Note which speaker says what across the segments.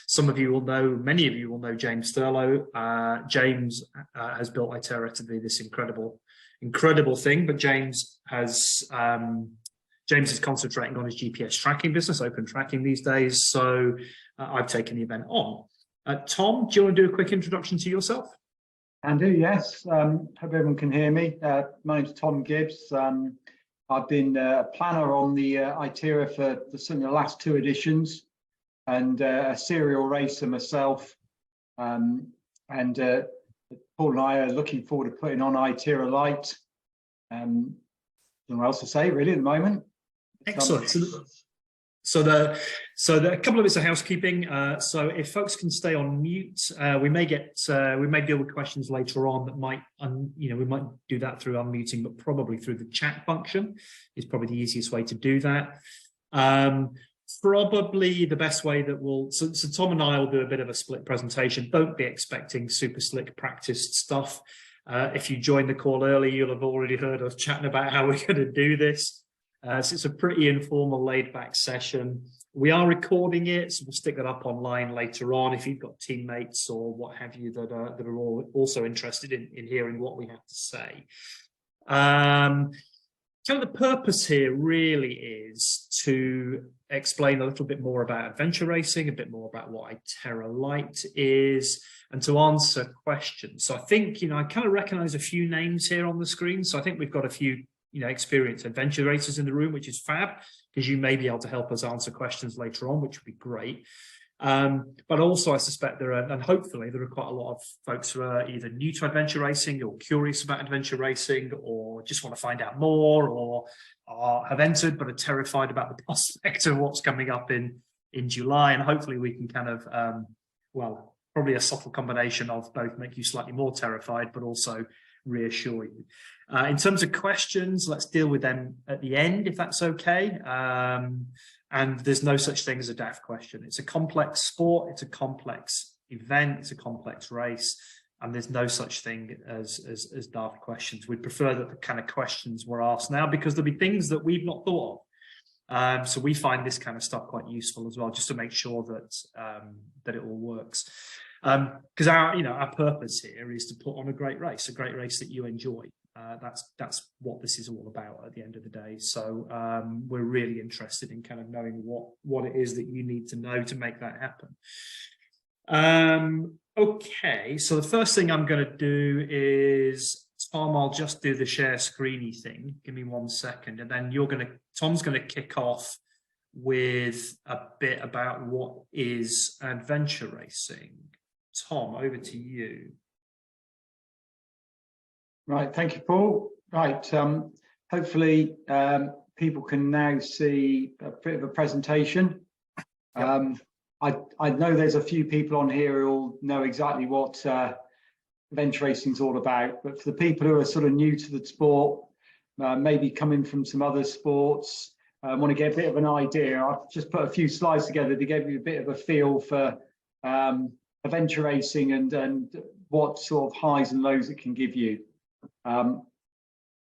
Speaker 1: Some of you will know, many of you will know James Thurlow. James has built ITERA to be this incredible thing, but James is concentrating on his GPS tracking business, open tracking these days. So I've taken the event on. Tom, do you want to do a quick introduction to yourself?
Speaker 2: Can do, yes. Hope everyone can hear me. My name's Tom Gibbs. I've been a planner on the ITERA for certainly the last 2 editions, and a serial racer myself. And Paul and I are looking forward to putting on ITERA lite. Nothing else to say really at the moment.
Speaker 1: Excellent. So a couple of bits of housekeeping. So if folks can stay on mute, we may deal with questions later on that might, we might do that through unmuting, but probably through the chat function is probably the easiest way to do that. Probably the best way that so Tom and I will do a bit of a split presentation. Don't be expecting super slick practiced stuff. If you joined the call early, you'll have already heard us chatting about how we're going to do this. So it's a pretty informal, laid-back session. We are recording it, so we'll stick that up online later on if you've got teammates or what have you that are all also interested in hearing what we have to say. Kind of the purpose here really is to explain a little bit more about adventure racing, a bit more about what ITERA lite is, and to answer questions. So I think, I kind of recognize a few names here on the screen. So I think we've got a few experienced adventure racers in the room, which is fab, because you may be able to help us answer questions later on, which would be great. But also I suspect there are, and hopefully there are quite a lot of folks who are either new to adventure racing or curious about adventure racing, or just want to find out more, or have entered but are terrified about the prospect of what's coming up in July. And hopefully we can kind of, probably a subtle combination of both make you slightly more terrified, but also reassure you. In terms of questions, let's deal with them at the end, if that's okay. And there's no such thing as a daft question. It's a complex sport, it's a complex event, it's a complex race, and there's no such thing as daft questions. We'd prefer that the kind of questions were asked now, because there'll be things that we've not thought of. So we find this kind of stuff quite useful as well, just to make sure that it all works. Because our purpose here is to put on a great race that you enjoy. That's what this is all about at the end of the day. So we're really interested in kind of knowing what it is that you need to know to make that happen. Okay, so the first thing I'm going to do is, Tom, I'll just do the share screeny thing. Give me 1 second, and then Tom's going to kick off with a bit about what is adventure racing. Tom, over to you.
Speaker 2: Right, thank you, Paul. Right, hopefully people can now see a bit of a presentation. Yep. I know there's a few people on here who all know exactly what adventure racing is all about, but for the people who are sort of new to the sport, maybe coming from some other sports, want to get a bit of an idea, I've just put a few slides together to give you a bit of a feel for adventure racing and what sort of highs and lows it can give you.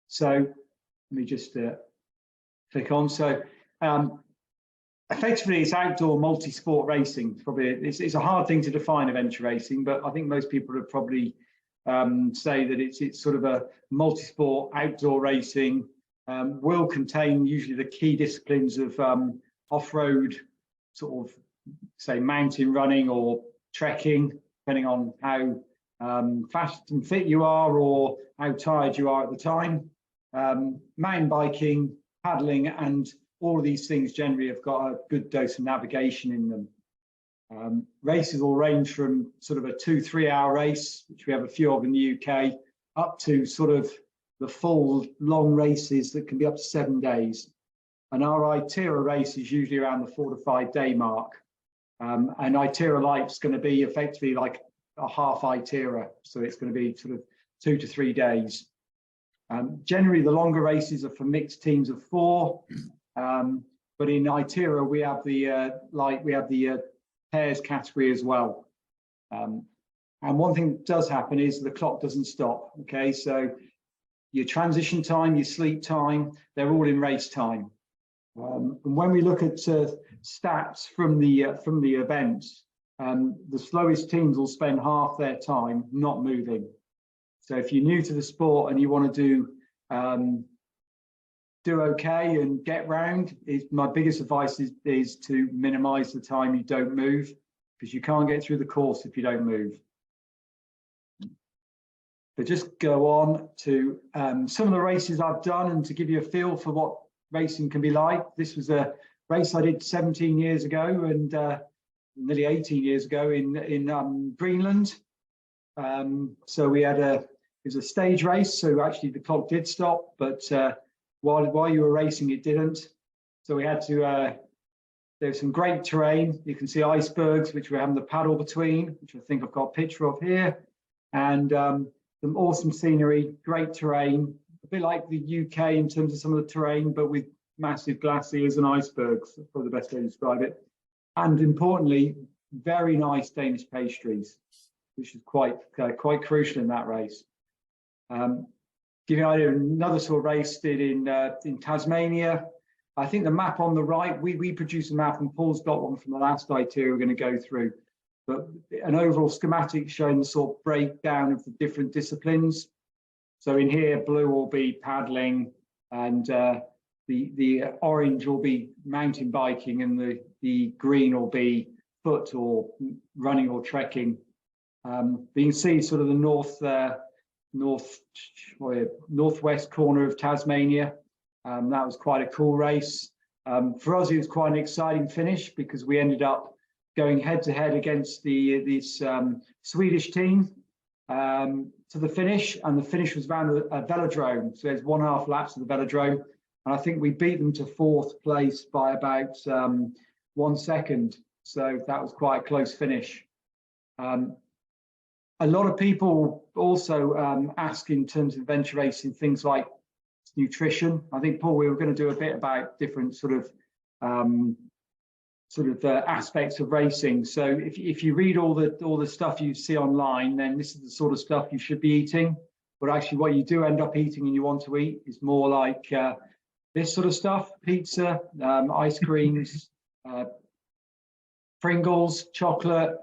Speaker 2: So let me just click on. So effectively, it's outdoor multi-sport racing. Probably it's a hard thing to define adventure racing, but I think most people would probably say that it's sort of a multi-sport outdoor racing. Will contain usually the key disciplines of off-road, sort of say mountain running or trekking, depending on how fast and fit you are or how tired you are at the time. Mountain biking, paddling, and all of these things generally have got a good dose of navigation in them. Races will range from sort of a 2-3 hour race, which we have a few of in the UK, up to sort of the full long races that can be up to 7 days. And our ITERA race is usually around the 4 to 5 day mark. And ITERA lite is going to be effectively like a half ITERA, so it's going to be sort of 2 to 3 days. Generally, the longer races are for mixed teams of 4, but in ITERA we have the pairs category as well. And one thing that does happen is the clock doesn't stop. Okay, so your transition time, your sleep time, they're all in race time. And when we look at stats from the event, the slowest teams will spend half their time not moving. So if you're new to the sport and you want to do okay and get round, my biggest advice is to minimize the time you don't move, because you can't get through the course if you don't move. But just go on to some of the races I've done, and to give you a feel for what racing can be like. This was a race I did 17 years ago and nearly 18 years ago in Greenland. So we had it was a stage race, so actually the clock did stop, but while you were racing, it didn't. So we had to, there's some great terrain. You can see icebergs, which we're having the paddle between, which I think I've got a picture of here. And some awesome scenery, great terrain, a bit like the UK in terms of some of the terrain, but with massive glaciers and icebergs. That's probably the best way to describe it. And importantly, very nice Danish pastries, which is quite crucial in that race. Give you an idea, another sort of race did in Tasmania. I think the map on the right, we produced a map, and Paul's got one from the last ITERA we're going to go through. But an overall schematic showing the sort of breakdown of the different disciplines. So in here, blue will be paddling, and the orange will be mountain biking, and the green will be foot or running or trekking. But you can see sort of the northwest corner of Tasmania. That was quite a cool race. For us, it was quite an exciting finish, because we ended up going head to head against this Swedish team to the finish, and the finish was around a velodrome. So there's 1.5 laps of the velodrome, and I think we beat them to 4th place by about 1 second. So that was quite a close finish. A lot of people also ask in terms of adventure racing things like nutrition. I think, Paul, we were going to do a bit about different sort of aspects of racing. So if you read all the stuff you see online, then this is the sort of stuff you should be eating. But actually, what you do end up eating and you want to eat is more like this sort of stuff: pizza, ice creams, Pringles, chocolate,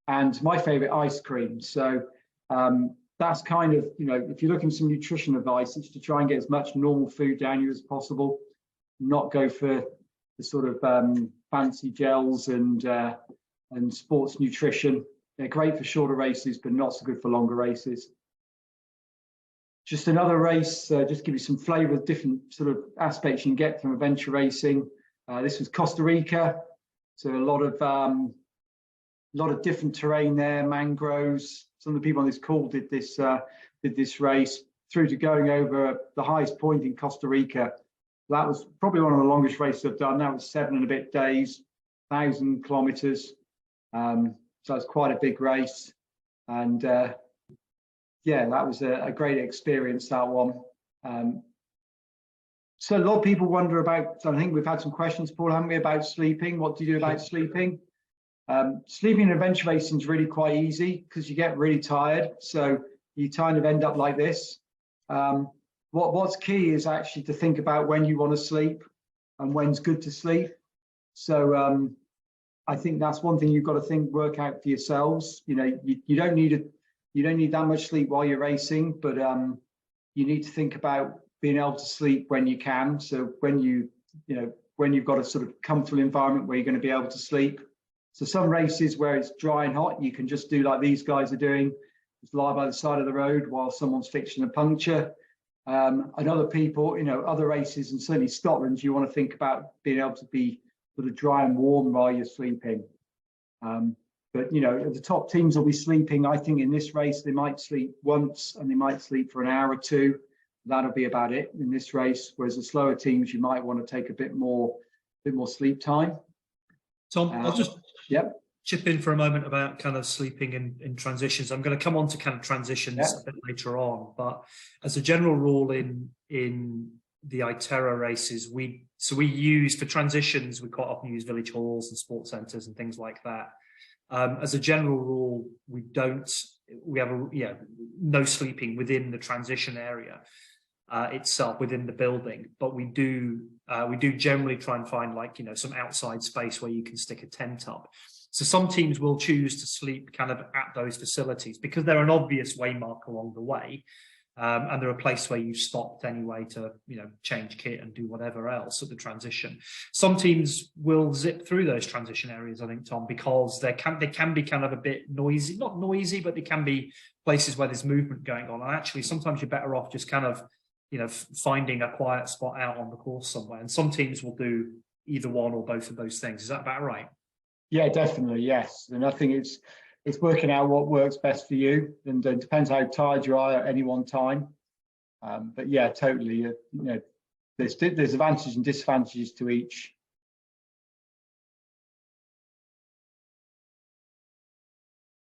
Speaker 2: and my favorite, ice cream. So that's kind of, if you're looking for some nutrition advice, it's to try and get as much normal food down you as possible, not go for the sort of fancy gels and sports nutrition. They're great for shorter races, but not so good for longer races. Just another race, just give you some flavor of different sort of aspects you can get from adventure racing. This was Costa Rica, so a lot of different terrain there, mangroves. Some of the people on this call did this race, through to going over the highest point in Costa Rica. That was probably one of the longest races I've done. That was 7 and a bit days, 1,000 kilometers. So it's quite a big race. And yeah, that was a great experience, that one. So a lot of people wonder about, so I think we've had some questions, Paul, haven't we, about sleeping? What do you do about sleeping? Sleeping in adventure racing is really quite easy, because you get really tired. So you kind of end up like this. What's key is actually to think about when you want to sleep and when's good to sleep. So I think that's one thing you've got to work out for yourselves. You don't need that much sleep while you're racing, but you need to think about being able to sleep when you can. So when you've got a sort of comfortable environment where you're going to be able to sleep. So some races where it's dry and hot, you can just do like these guys are doing, just lie by the side of the road while someone's fixing a puncture. And other people, other races, and certainly Scotland, you want to think about being able to be sort of dry and warm while you're sleeping. But the top teams will be sleeping. I think in this race they might sleep once, and they might sleep for an hour or two. That'll be about it in this race. Whereas the slower teams, you might want to take a bit more sleep time.
Speaker 1: Tom, I'll just chip in for a moment about kind of sleeping in transitions. I'm going to come on to kind of transitions a bit later on, but as a general rule in the ITERA races, we use, for transitions, we quite often use village halls and sports centres and things like that. As a general rule, we have no sleeping within the transition area. itself within the building, but we do generally try and find, like, some outside space where you can stick a tent up. So some teams will choose to sleep kind of at those facilities because they're an obvious waymark along the way. And they're a place where you've stopped anyway to, change kit and do whatever else at the transition. Some teams will zip through those transition areas, I think, Tom, because they can be kind of a bit noisy, not noisy, but they can be places where there's movement going on. And actually, sometimes you're better off just kind of, finding a quiet spot out on the course somewhere. And some teams will do either one or both of those things. Is that about right?
Speaker 2: Yeah, definitely, yes. And I think it's working out what works best for you, and it depends how tired you are at any one time. But yeah, totally. There's advantages and disadvantages to each.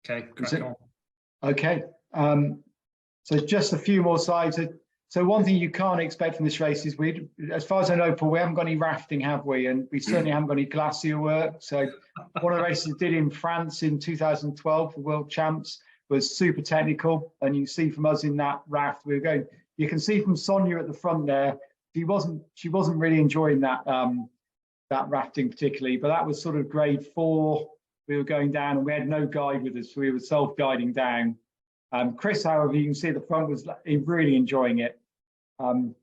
Speaker 1: Okay, crack on.
Speaker 2: Okay. So just a few more slides. So one thing you can't expect in this race is as far as I know, Paul, we haven't got any rafting, have we? And we certainly haven't got any glacier work. So one of the races we did in France in 2012 for World Champs was super technical. And you can see from us in that raft, you can see from Sonia at the front there, she wasn't really enjoying that rafting particularly, but that was sort of grade 4. We were going down and we had no guide with us, so we were self-guiding down. Chris, however, you can see at the front was really enjoying it. So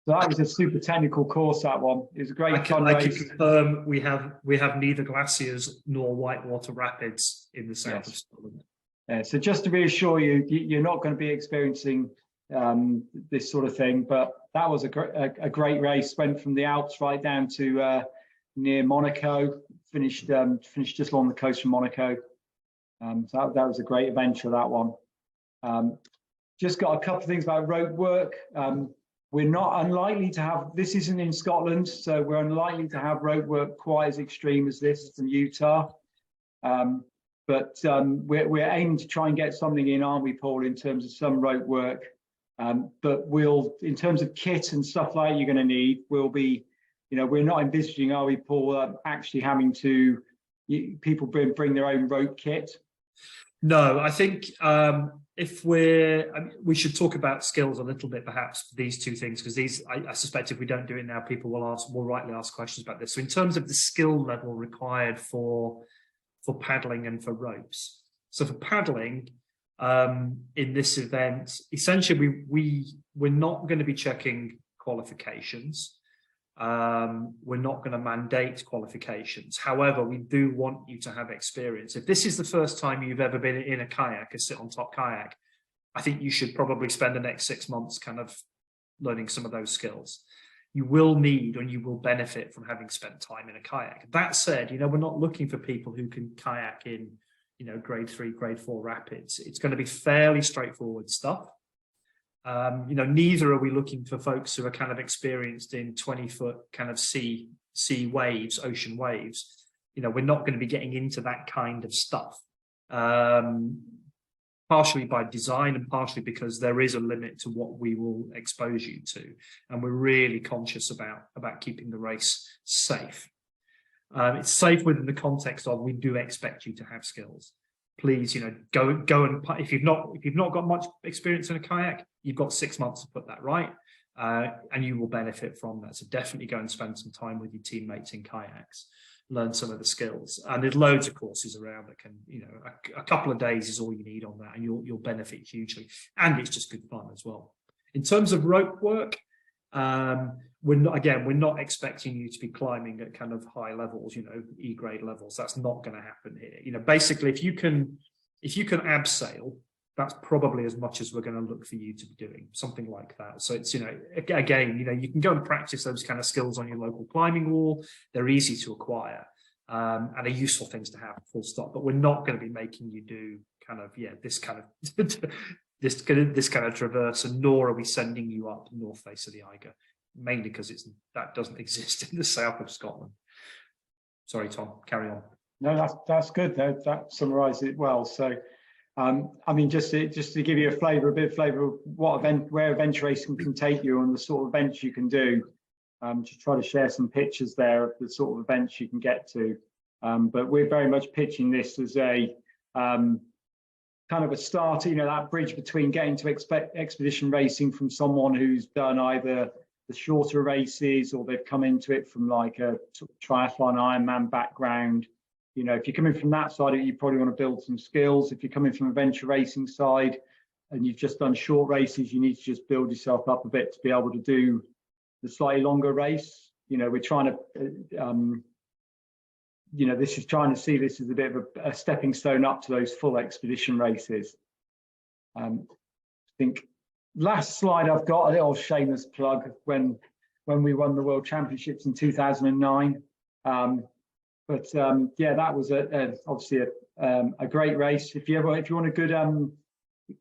Speaker 2: that was a super technical course, that one. It was a great fun race. I can
Speaker 1: confirm we have neither glaciers nor whitewater rapids in the south of Scotland.
Speaker 2: Yeah, so just to reassure you, you're not going to be experiencing this sort of thing, but that was a great race. Went from the Alps right down to near Monaco, finished just along the coast from Monaco. So that was a great adventure, that one. Just got a couple of things about rope work. We're not unlikely to have, this isn't in Scotland, so we're unlikely to have rope work quite as extreme as this from Utah. But we're aiming to try and get something in, aren't we, Paul, in terms of some rope work. But in terms of kit and stuff like you're going to need, we'll be, we're not envisaging, are we, Paul, actually having to, people bring their own rope kit?
Speaker 1: No, I think we should talk about skills a little bit, perhaps, for these two things, because I suspect if we don't do it now, people will rightly ask questions about this. So in terms of the skill level required for paddling and for ropes. So for paddling, in this event, essentially we're not going to be checking qualifications. We're not going to mandate qualifications. However, we do want you to have experience. If this is the first time you've ever been in a kayak, a sit on top kayak, I think you should probably spend the next 6 months kind of learning some of those skills. You will need and you will benefit from having spent time in a kayak. That said, we're not looking for people who can kayak in, grade 3, grade 4 rapids. It's going to be fairly straightforward stuff. Neither are we looking for folks who are kind of experienced in 20-foot kind of sea waves, ocean waves. We're not going to be getting into that kind of stuff. Partially by design and partially because there is a limit to what we will expose you to. And we're really conscious about keeping the race safe. It's safe within the context of we do expect you to have skills. Please, go and if you've not got much experience in a kayak, you've got 6 months to put that right, and you will benefit from that. So definitely go and spend some time with your teammates in kayaks, learn some of the skills. And there's loads of courses around that can, a couple of days is all you need on that, and you'll benefit hugely. And it's just good fun as well. In terms of rope work, we're not expecting you to be climbing at kind of high levels, E-grade levels. That's not going to happen here. Basically, if you can abseil, that's probably as much as we're going to look for you to be doing, something like that. So it's, again, you can go and practice those kind of skills on your local climbing wall. They're easy to acquire, and are useful things to have, full stop. But we're not going to be making you do kind of, this kind of this kind of traverse, and nor are we sending you up the north face of the Eiger, mainly because that doesn't exist in the south of Scotland. Sorry, Tom, carry on.
Speaker 2: No, that's good. That summarised it well. So, just to give you a bit of flavour of where adventure racing can take you and the sort of events you can do. Just try to share some pictures there of the sort of events you can get to. But we're very much pitching this as a kind of a start, that bridge between getting to expedition racing from someone who's done either the shorter races or they've come into it from like a sort of triathlon Ironman background. If you're coming from that side, you probably want to build some skills. If you're coming from a venture racing side and you've just done short races, you need to just build yourself up a bit to be able to do the slightly longer race. We're trying to this is trying to see this as a bit of a stepping stone up to those full expedition races. I think last slide I've got a little shameless plug when we won the World Championships in 2009. Yeah, that was obviously a great race. If you want a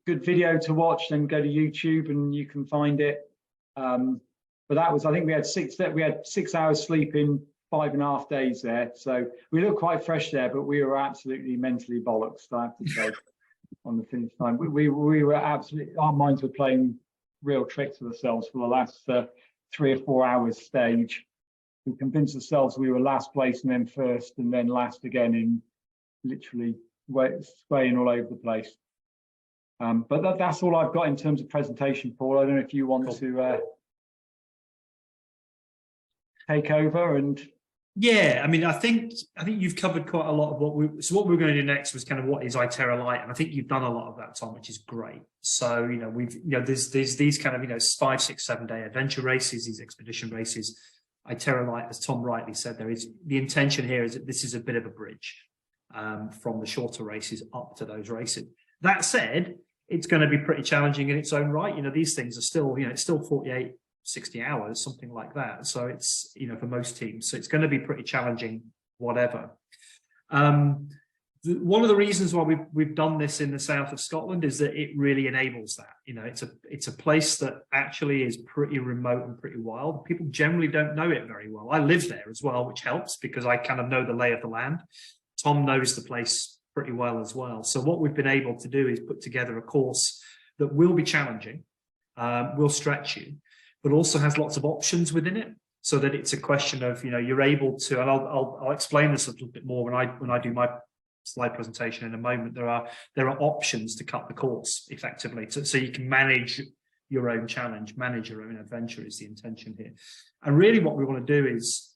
Speaker 2: good video to watch, then go to YouTube and you can find it. But that was, I think we had 6 hours sleep in 5.5 days there, so we looked quite fresh there, but we were absolutely mentally bollocks, I have to say. On the finish line, we were absolutely, our minds were playing real tricks with ourselves for the last 3 or 4 hours stage. We convinced ourselves we were last place and then first and then last again, in literally swaying all over the place. But that's all I've got in terms of presentation, Paul. I don't know if you want to take over. And
Speaker 1: yeah, I mean, I think you've covered quite a lot of what we're going to do next was kind of what is ITERA lite, and I think you've done a lot of that, Tom, which is great. So there's these kind of 5, 6, 7 day adventure races, these expedition races. ITERA lite, as Tom rightly said, the intention here is that this is a bit of a bridge from the shorter races up to those races. That said, it's going to be pretty challenging in its own right. These things are still, it's still 48, 60 hours, something like that. So it's, for most teams, so it's going to be pretty challenging, whatever. One of the reasons why we've done this in the south of Scotland is that it really enables that. It's a place that actually is pretty remote and pretty wild. People generally don't know it very well. I live there as well, which helps because I kind of know the lay of the land. Tom knows the place pretty well as well. So what we've been able to do is put together a course that will be challenging, will stretch you, but also has lots of options within it, so that it's a question of, you're able to, and I'll explain this a little bit more when I do my slide presentation in a moment. There are options to cut the course effectively, so you can manage your own challenge, manage your own adventure is the intention here. And really what we want to do is,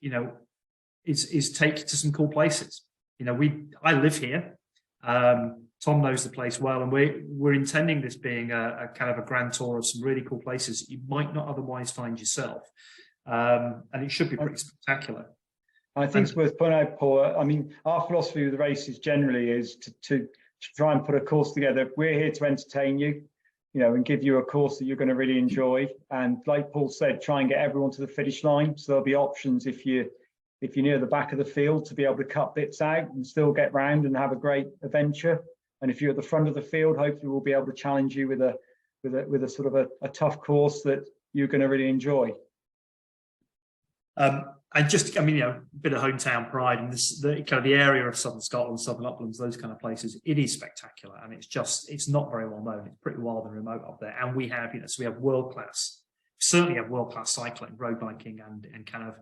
Speaker 1: is take you to some cool places. I live here. Tom knows the place well, and we're intending this being a kind of a grand tour of some really cool places that you might not otherwise find yourself, and it should be pretty spectacular.
Speaker 2: I think it's worth pointing out, Paul. I mean, our philosophy with the races generally is to try and put a course together. We're here to entertain you, and give you a course that you're going to really enjoy. And like Paul said, try and get everyone to the finish line. So there'll be options if you're near the back of the field to be able to cut bits out and still get round and have a great adventure. And if you're at the front of the field, hopefully we'll be able to challenge you with a sort of a tough course that you're going to really enjoy.
Speaker 1: And just, a bit of hometown pride, and the area of southern Scotland, southern uplands, those kind of places, it is spectacular, and it's not very well known. It's pretty wild and remote up there, and we have, so we have certainly have world-class cycling, road biking, and kind of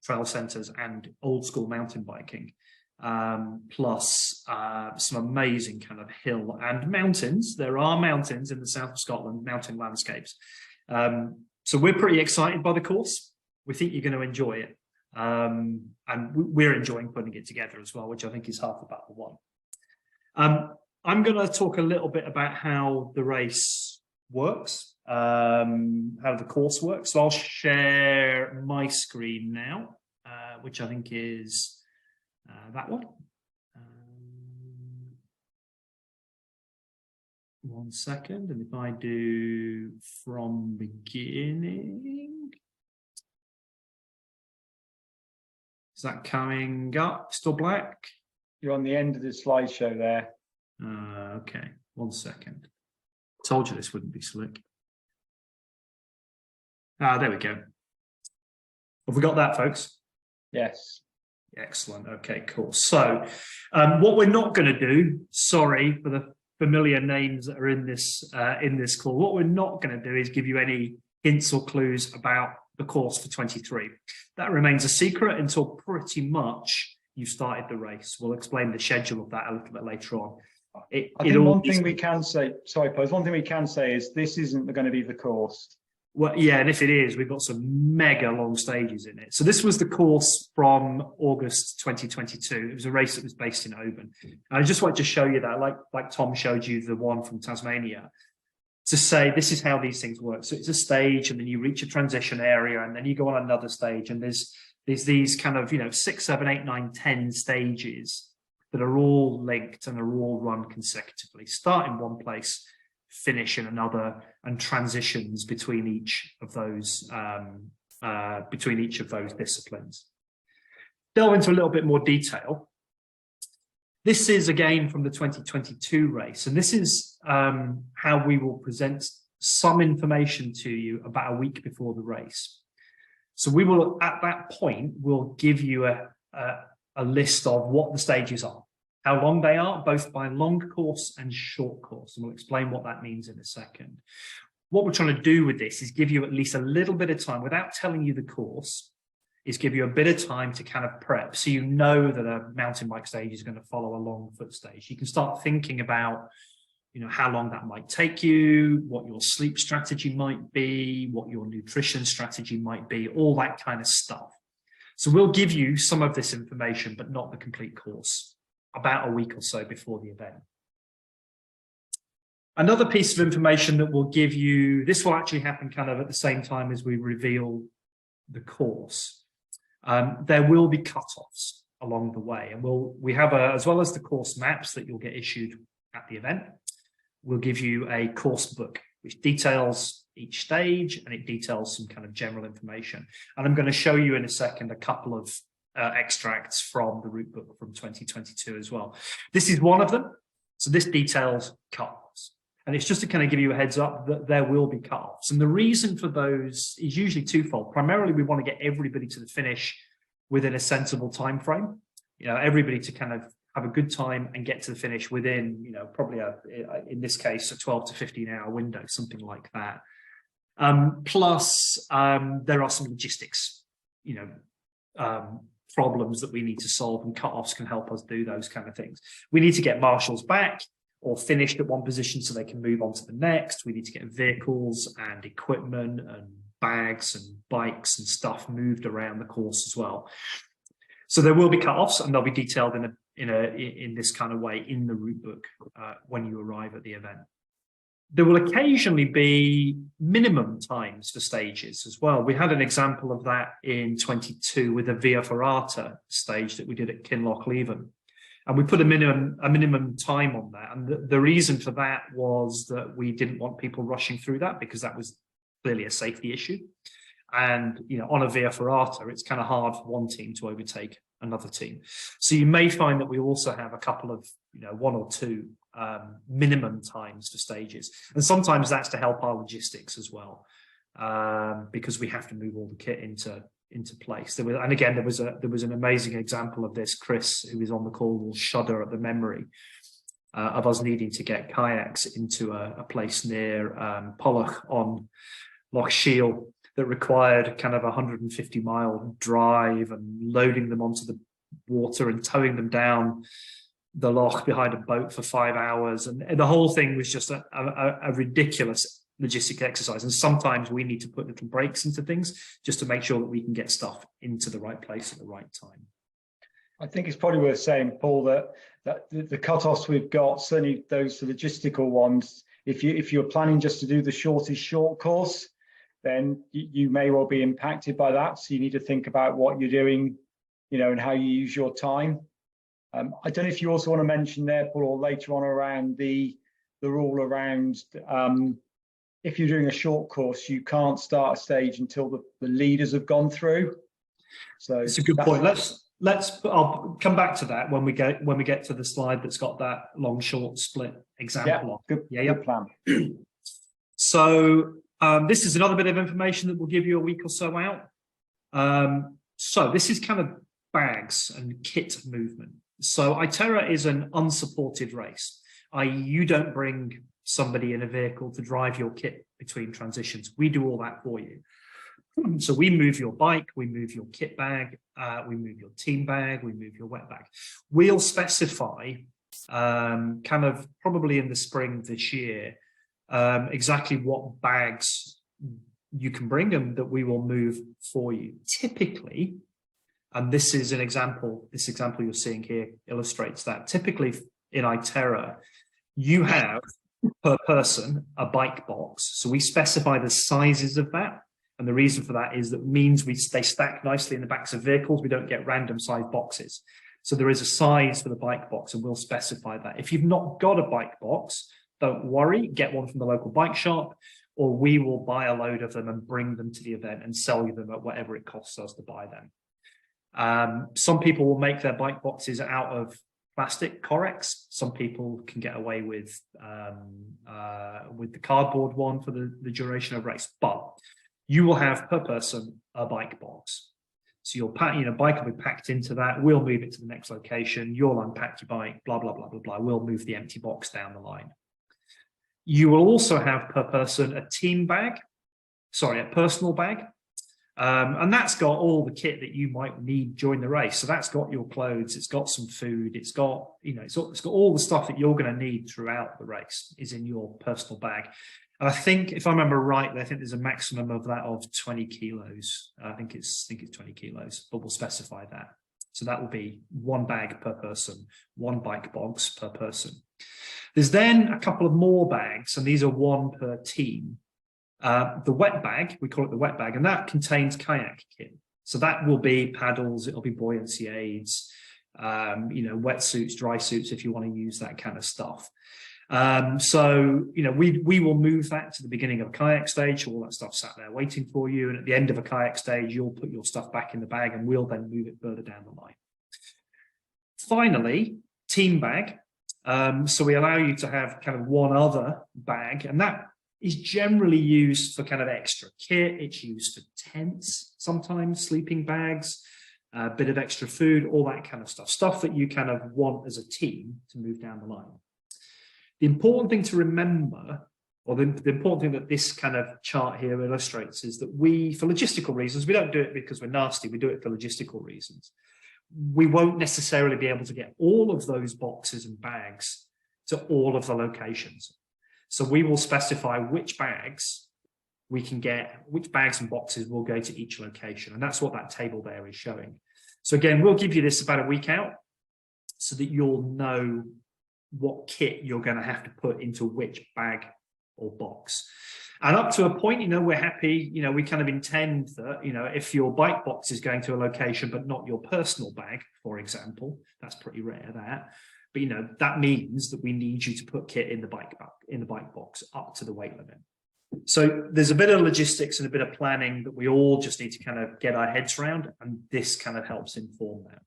Speaker 1: trail centres and old school mountain biking, plus some amazing kind of hill and mountains. There are mountains in the south of Scotland, mountain landscapes. So we're pretty excited by the course. We think you're going to enjoy it. And we're enjoying putting it together as well, which I think is half the battle won. I'm going to talk a little bit about how the race works, how the course works. So I'll share my screen now, which I think is that one. One second, and if I do from beginning, is that coming up? Still black?
Speaker 2: You're on the end of the slideshow there.
Speaker 1: Okay, 1 second. Told you this wouldn't be slick. There we go. Have we got that, folks?
Speaker 2: Yes.
Speaker 1: Excellent. Okay, cool. So what we're not going to do, sorry for the familiar names that are in this call, what we're not going to do is give you any hints or clues about the course for 23. That remains a secret until pretty much you started the race. We'll explain the schedule of that a little bit later on.
Speaker 2: I think one thing we can say, sorry, Pose, one thing we can say is this isn't going to be the course.
Speaker 1: Well, yeah, and if it is, we've got some mega long stages in it. So this was the course from August 2022. It was a race that was based in Oban. And I just wanted to show you that, like Tom showed you the one from Tasmania, to say this is how these things work. So it's a stage, and then you reach a transition area, and then you go on another stage, and there's these kind of 6, 7, 8, 9, 10 stages that are all linked and are all run consecutively. Start in one place, finish in another, and transitions between each of those disciplines. Delve into a little bit more detail. This is again from the 2022 race, and this is how we will present some information to you about a week before the race. So we will, at that point, we'll give you a list of what the stages are, how long they are, both by long course and short course, and we'll explain what that means in a second. What we're trying to do with this is give you at least a little bit of time, without telling you the course, is give you a bit of time to kind of prep, so you know that a mountain bike stage is going to follow a long foot stage. You can start thinking about how long that might take you, what your sleep strategy might be, what your nutrition strategy might be, all that kind of stuff. So we'll give you some of this information, but not the complete course, about a week or so before the event. Another piece of information that we'll give you, this will actually happen kind of at the same time as we reveal the course. There will be cutoffs along the way, and we have as well as the course maps that you'll get issued at the event, we'll give you a course book which details each stage, and it details some kind of general information. And I'm going to show you in a second a couple of extracts from the route book from 2022 as well. This is one of them. So this details cutoffs, and it's just to kind of give you a heads up that there will be cutoffs. And the reason for those is usually twofold. Primarily, we want to get everybody to the finish within a sensible time frame. Everybody to kind of have a good time and get to the finish within, probably in this case, a 12 to 15 hour window, something like that. Plus, there are some logistics, problems that we need to solve, and cutoffs can help us do those kind of things. We need to get marshals back or finished at one position so they can move on to the next. We need to get vehicles and equipment and bags and bikes and stuff moved around the course as well. So there will be cutoffs, and they'll be detailed in this kind of way in the route book when you arrive at the event. There will occasionally be minimum times for stages as well. We had an example of that in 22 with a Via Ferrata stage that we did at Kinloch-Leven. And we put a minimum time on that. And the reason for that was that we didn't want people rushing through that, because that was clearly a safety issue. And, on a Via Ferrata, it's kind of hard for one team to overtake another team. So you may find that we also have a couple of, 1 or 2 minimum times for stages. And sometimes that's to help our logistics as well, because we have to move all the kit into place. There was an amazing example of this. Chris, who is on the call, will shudder at the memory of us needing to get kayaks into a place near Pollock on Loch Shiel that required kind of a 150-mile drive, and loading them onto the water and towing them down the loch behind a boat for 5 hours. And the whole thing was just a ridiculous logistic exercise. And sometimes we need to put little breaks into things just to make sure that we can get stuff into the right place at the right time.
Speaker 2: I think it's probably worth saying, Paul, that the cutoffs we've got, certainly those logistical ones, if you're planning just to do the shortest short course, then you may well be impacted by that. So you need to think about what you're doing, and how you use your time. I don't know if you also want to mention there, Paul, or later on around the rule around if you're doing a short course, you can't start a stage until the leaders have gone through. So it's a good point.
Speaker 1: I'll come back to that when we get to the slide that's got that long short split example.
Speaker 2: Good plan.
Speaker 1: So this is another bit of information that we'll give you a week or so out. So this is kind of bags and kit movement. So ITERA is an unsupported race, i.e. you don't bring somebody in a vehicle to drive your kit between transitions. We do all that for you. So we move your bike, we move your kit bag, we move your team bag, we move your wet bag. We'll specify kind of probably in the spring this year exactly what bags you can bring and that we will move for you. Typically, and this is an example, this example you're seeing here illustrates that. Typically in ITERA, you have per person a bike box. So we specify the sizes of that. And the reason for that is that means they stack nicely in the backs of vehicles. We don't get random size boxes. So there is a size for the bike box and we'll specify that. If you've not got a bike box, don't worry, get one from the local bike shop, or we will buy a load of them and bring them to the event and sell you them at whatever it costs us to buy them. Some people will make their bike boxes out of plastic Corex. Some people can get away with the cardboard one for the duration of race, but you will have per person a bike box. So your bike will be packed into that. We'll move it to the next location. You'll unpack your bike, blah, blah, blah, blah, blah. We'll move the empty box down the line. You will also have per person a team bag, a personal bag. And that's got all the kit that you might need during the race. So that's got your clothes, it's got some food, it's got all the stuff that you're going to need throughout the race is in your personal bag. And I think, if I remember rightly, I think there's a maximum of that of 20 kilos. I think it's 20 kilos, but we'll specify that. So that will be one bag per person, one bike box per person. There's then a couple of more bags, and these are one per team. The wet bag, we call it the wet bag, and that contains kayak kit. So that will be paddles, it'll be buoyancy aids, wetsuits, dry suits, if you want to use that kind of stuff. We will move that to the beginning of a kayak stage. So all that stuff sat there waiting for you. And at the end of a kayak stage, you'll put your stuff back in the bag and we'll then move it further down the line. Finally, team bag. So we allow you to have kind of one other bag, and that is generally used for kind of extra kit. It's used for tents, sometimes sleeping bags, a bit of extra food, all that kind of stuff that you kind of want as a team to move down the line. The important thing to remember, or the important thing that this kind of chart here illustrates, is that for logistical reasons, we don't do it because we're nasty, we do it for logistical reasons. We won't necessarily be able to get all of those boxes and bags to all of the locations. So we will specify which bags we can get, which bags and boxes will go to each location. And that's what that table there is showing. So again, we'll give you this about a week out so that you'll know what kit you're going to have to put into which bag or box. And up to a point, we're happy, we kind of intend that, if your bike box is going to a location, but not your personal bag, for example, that's pretty rare that. But, that means that we need you to put kit in the bike box up to the weight limit. So there's a bit of logistics and a bit of planning that we all just need to kind of get our heads around. And this kind of helps inform that.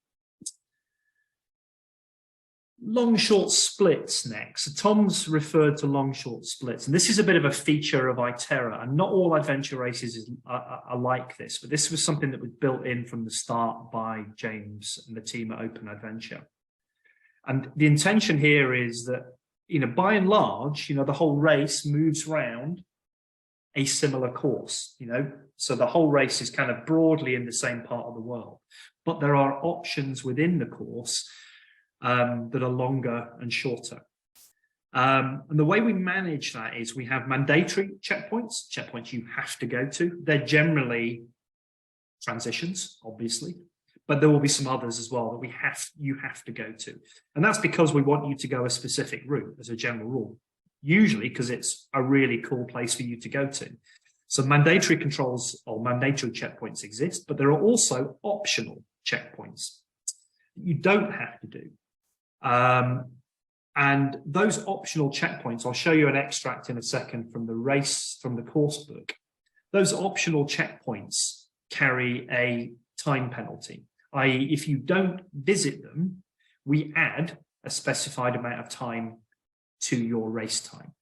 Speaker 1: Long short splits next. So Tom's referred to long short splits, and this is a bit of a feature of ITERA, and not all adventure races are like this, but this was something that was built in from the start by James and the team at Open Adventure. And the intention here is that, by and large, the whole race moves around a similar course, so the whole race is kind of broadly in the same part of the world, but there are options within the course that are longer and shorter. And the way we manage that is we have mandatory checkpoints you have to go to. They're generally transitions, obviously, but there will be some others as well that you have to go to. And that's because we want you to go a specific route as a general rule, usually because it's a really cool place for you to go to. So mandatory controls or mandatory checkpoints exist, but there are also optional checkpoints that you don't have to do. And those optional checkpoints, I'll show you an extract in a second from the course book. Those optional checkpoints carry a time penalty, i.e. if you don't visit them, we add a specified amount of time to your race time.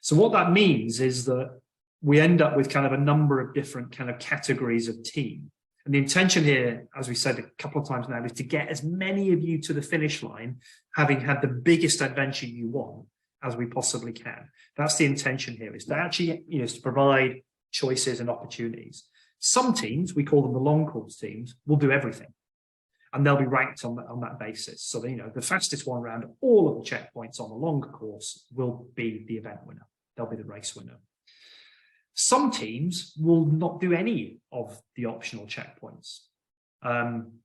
Speaker 1: So what that means is that we end up with kind of a number of different kind of categories of team. And the intention here, as we said a couple of times now, is to get as many of you to the finish line, having had the biggest adventure you want as we possibly can. That's the intention here, is to actually, is to provide choices and opportunities. Some teams, we call them the long course teams, will do everything. And they'll be ranked on that basis. So, the fastest one around all of the checkpoints on the long course will be the event winner. They'll be the race winner. Some teams will not do any of the optional checkpoints.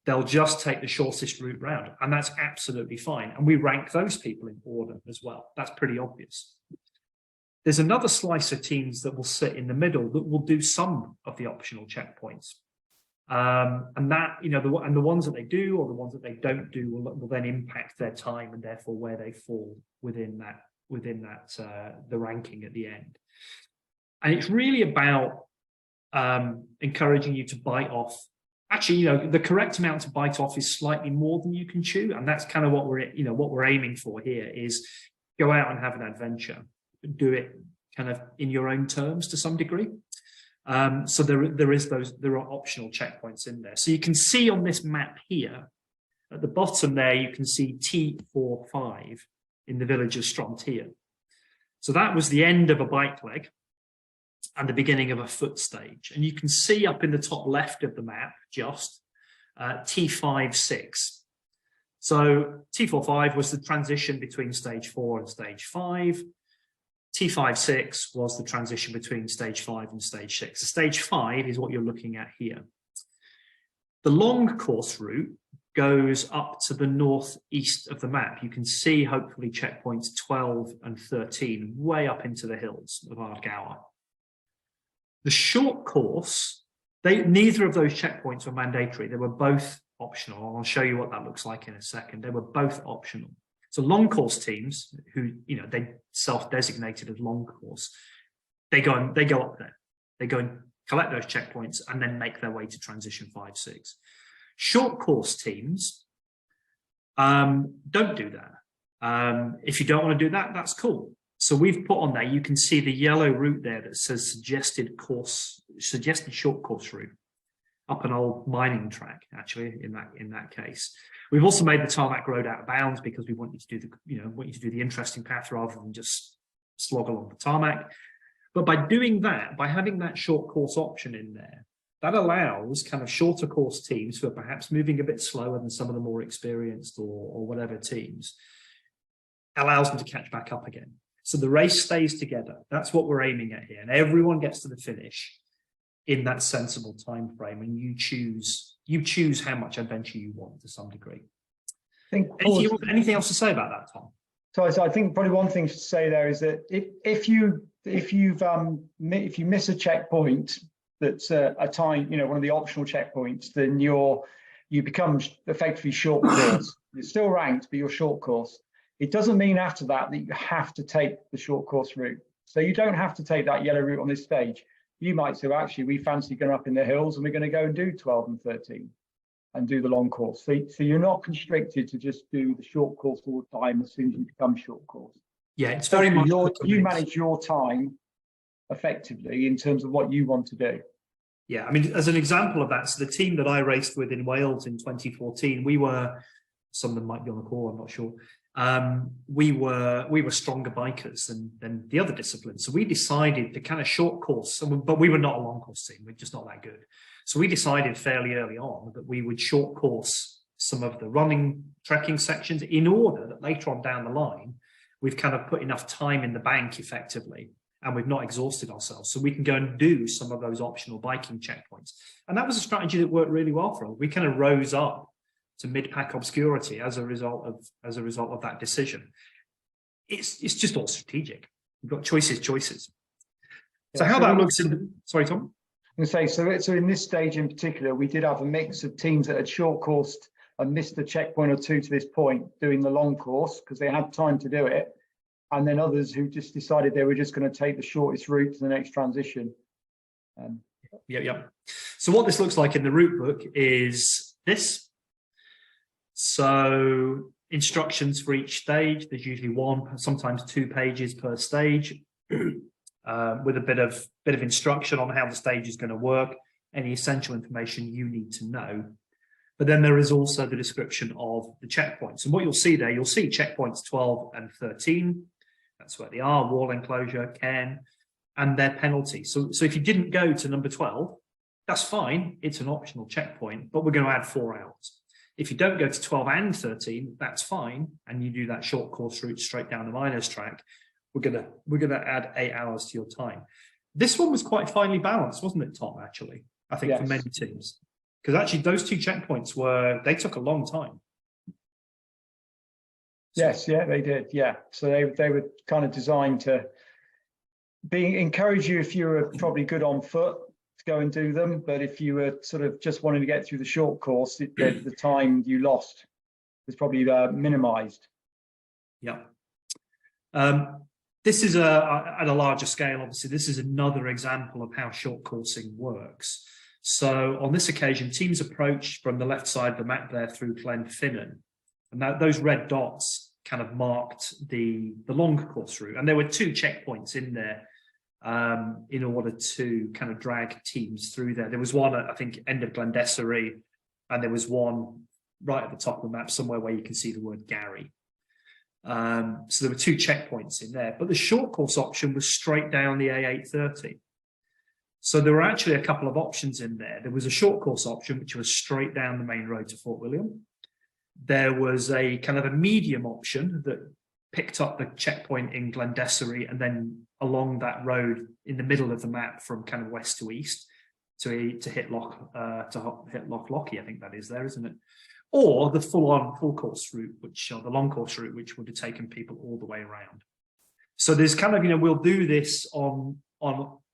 Speaker 1: They'll just take the shortest route round, and that's absolutely fine. And we rank those people in order as well. That's pretty obvious. There's another slice of teams that will sit in the middle that will do some of the optional checkpoints. And that, the ones that they do or the ones that they don't do will then impact their time and therefore where they fall within that the ranking at the end. And it's really about encouraging you to bite off. Actually, the correct amount to bite off is slightly more than you can chew, and that's kind of what we're aiming for here is go out and have an adventure, do it kind of in your own terms to some degree. So there are optional checkpoints in there. So you can see on this map here at the bottom there, you can see T45 in the village of Strontier. So that was the end of a bike leg and the beginning of a foot stage. And you can see up in the top left of the map, just T56. So T45 was the transition between stage 4 and stage 5. T56 was the transition between stage 5 and stage 6. So stage 5 is what you're looking at here. The long course route goes up to the northeast of the map. You can see hopefully checkpoints 12 and 13 way up into the hills of Ardgour. The short course, neither of those checkpoints were mandatory. They were both optional. I'll show you what that looks like in a second. They were both optional. So long course teams who, they self-designated as long course, they go up there. They go and collect those checkpoints and then make their way to transition 5, 6. Short course teams don't do that. If you don't want to do that, that's cool. So we've put on there, you can see the yellow route there that says suggested short course route up an old mining track, actually, in that case. We've also made the tarmac road out of bounds because we want you to do the interesting path rather than just slog along the tarmac. But by doing that, by having that short course option in there, that allows kind of shorter course teams who are perhaps moving a bit slower than some of the more experienced or whatever teams, allows them to catch back up again. So the race stays together. That's what we're aiming at here. And everyone gets to the finish in that sensible time frame, and you choose how much adventure you want to some degree. Anything else to say about that, Tom?
Speaker 2: So I think probably one thing to say there is that if you miss a checkpoint that's a time, one of the optional checkpoints, then you become effectively short course. You're still ranked, but you're short course. It doesn't mean after that you have to take the short course route. So you don't have to take that yellow route on this stage. You might say, well, actually, we fancy going up in the hills and we're going to go and do 12 and 13 and do the long course. So you're not constricted to just do the short course all the time as soon as you become short course.
Speaker 1: Yeah, it's very much
Speaker 2: you manage your time effectively in terms of what you want to do.
Speaker 1: Yeah, I mean, as an example of that, so the team that I raced with in Wales in 2014, some of them might be on the call, I'm not sure. We were stronger bikers than the other disciplines. So we decided to kind of short course, but we were not a long course team. We're just not that good. So we decided fairly early on that we would short course some of the running, trekking sections in order that later on down the line, we've kind of put enough time in the bank effectively, and we've not exhausted ourselves. So we can go and do some of those optional biking checkpoints. And that was a strategy that worked really well for us. We kind of rose up to mid-pack obscurity as a result of that decision. It's just all strategic. You've got choices. So how that looks in, sorry, Tom?
Speaker 2: I was going to say, so in this stage in particular, we did have a mix of teams that had short coursed and missed a checkpoint or two to this point doing the long course because they had time to do it. And then others who just decided they were just going to take the shortest route to the next transition.
Speaker 1: Yeah. So what this looks like in the route book is this. So instructions for each stage. There's usually 1, sometimes 2 pages per stage, with a bit of instruction on how the stage is going to work, any essential information you need to know. But then there is also the description of the checkpoints. And what you'll see there, you'll see checkpoints 12 and 13. That's where they are: wall enclosure, cairn, and their penalty. So if you didn't go to number 12, that's fine. It's an optional checkpoint, but we're going to add 4 hours. If you don't go to 12 and 13, that's fine, and you do that short course route straight down the minors track, we're gonna add 8 hours to your time. This one was quite finely balanced, wasn't it, Tom? Actually, I think for many teams, because actually those 2 checkpoints they took a long time.
Speaker 2: Yes, yeah, they did. Yeah, so they were kind of designed to encourage you if you were probably good on foot to go and do them, but if you were sort of just wanting to get through the short course, the time you lost was probably minimized.
Speaker 1: Yeah. This is at a larger scale. Obviously, this is another example of how short coursing works. So on this occasion, teams approached from the left side of the map there through Glenfinnan, and those red dots kind of marked the long course route, and there were 2 checkpoints in there in order to kind of drag teams through there. There was one at, I think, end of Glendessery, and there was one right at the top of the map somewhere where you can see the word Gary. So there were 2 checkpoints in there, but the short course option was straight down the A830. So there were actually a couple of options in there. There was a short course option, which was straight down the main road to Fort William. There was a kind of a medium option that picked up the checkpoint in Glendessery and then along that road in the middle of the map from kind of west to east to hit Loch Lochy, I think that is there, isn't it? Or the full course route, the long course route, which would have taken people all the way around. So there's kind of, we'll do this on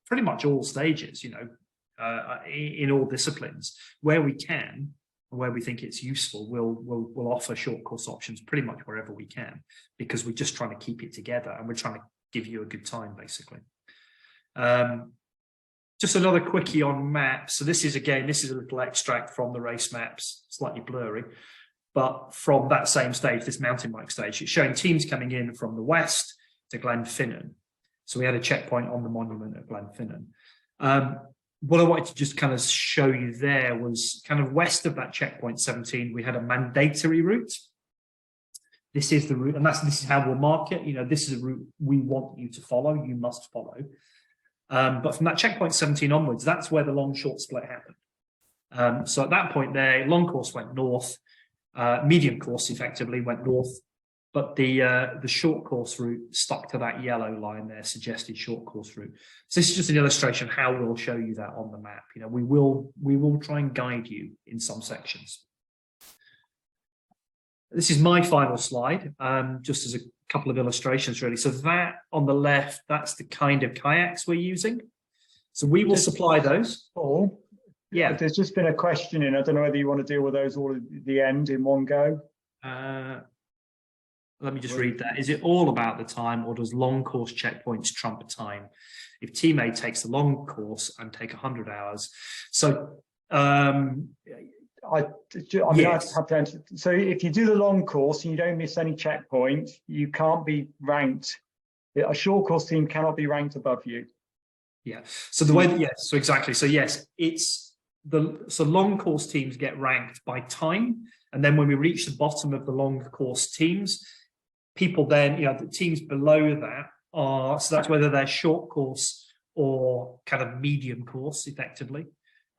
Speaker 1: pretty much all stages, in all disciplines where we can. Where we think it's useful, we'll offer short course options pretty much wherever we can, because we're just trying to keep it together and we're trying to give you a good time, basically. Just another quickie on maps. So this is a little extract from the race maps, slightly blurry, but from that same stage, this mountain bike stage, it's showing teams coming in from the west to Glenfinnan. So we had a checkpoint on the monument at Glenfinnan. What I wanted to just kind of show you there was kind of west of that checkpoint 17, we had a mandatory route. This is the route, and this is how we'll mark it. This is a route we want you to follow, you must follow. But from that checkpoint 17 onwards, that's where the long short split happened. So at that point there, long course went north, medium course effectively went north, but the short course route stuck to that yellow line there, suggested short course route. So this is just an illustration of how we'll show you that on the map. We will try and guide you in some sections. This is my final slide, just as a couple of illustrations, really. So that on the left, that's the kind of kayaks we're using. So we will supply those.
Speaker 2: Paul,
Speaker 1: yeah.
Speaker 2: There's just been a question in. I don't know whether you want to deal with those all at the end in one go.
Speaker 1: Let me just read that. Is it all about the time, or does long course checkpoints trump time? If team A takes the long course and take 100 hours. So yes.
Speaker 2: So if you do the long course and you don't miss any checkpoint, you can't be ranked. A short course team cannot be ranked above you.
Speaker 1: Yeah. So the way that, yes, so exactly. So yes, so long course teams get ranked by time. And then when we reach the bottom of the long course teams, people then, the teams below that are, so that's whether they're short course or kind of medium course effectively.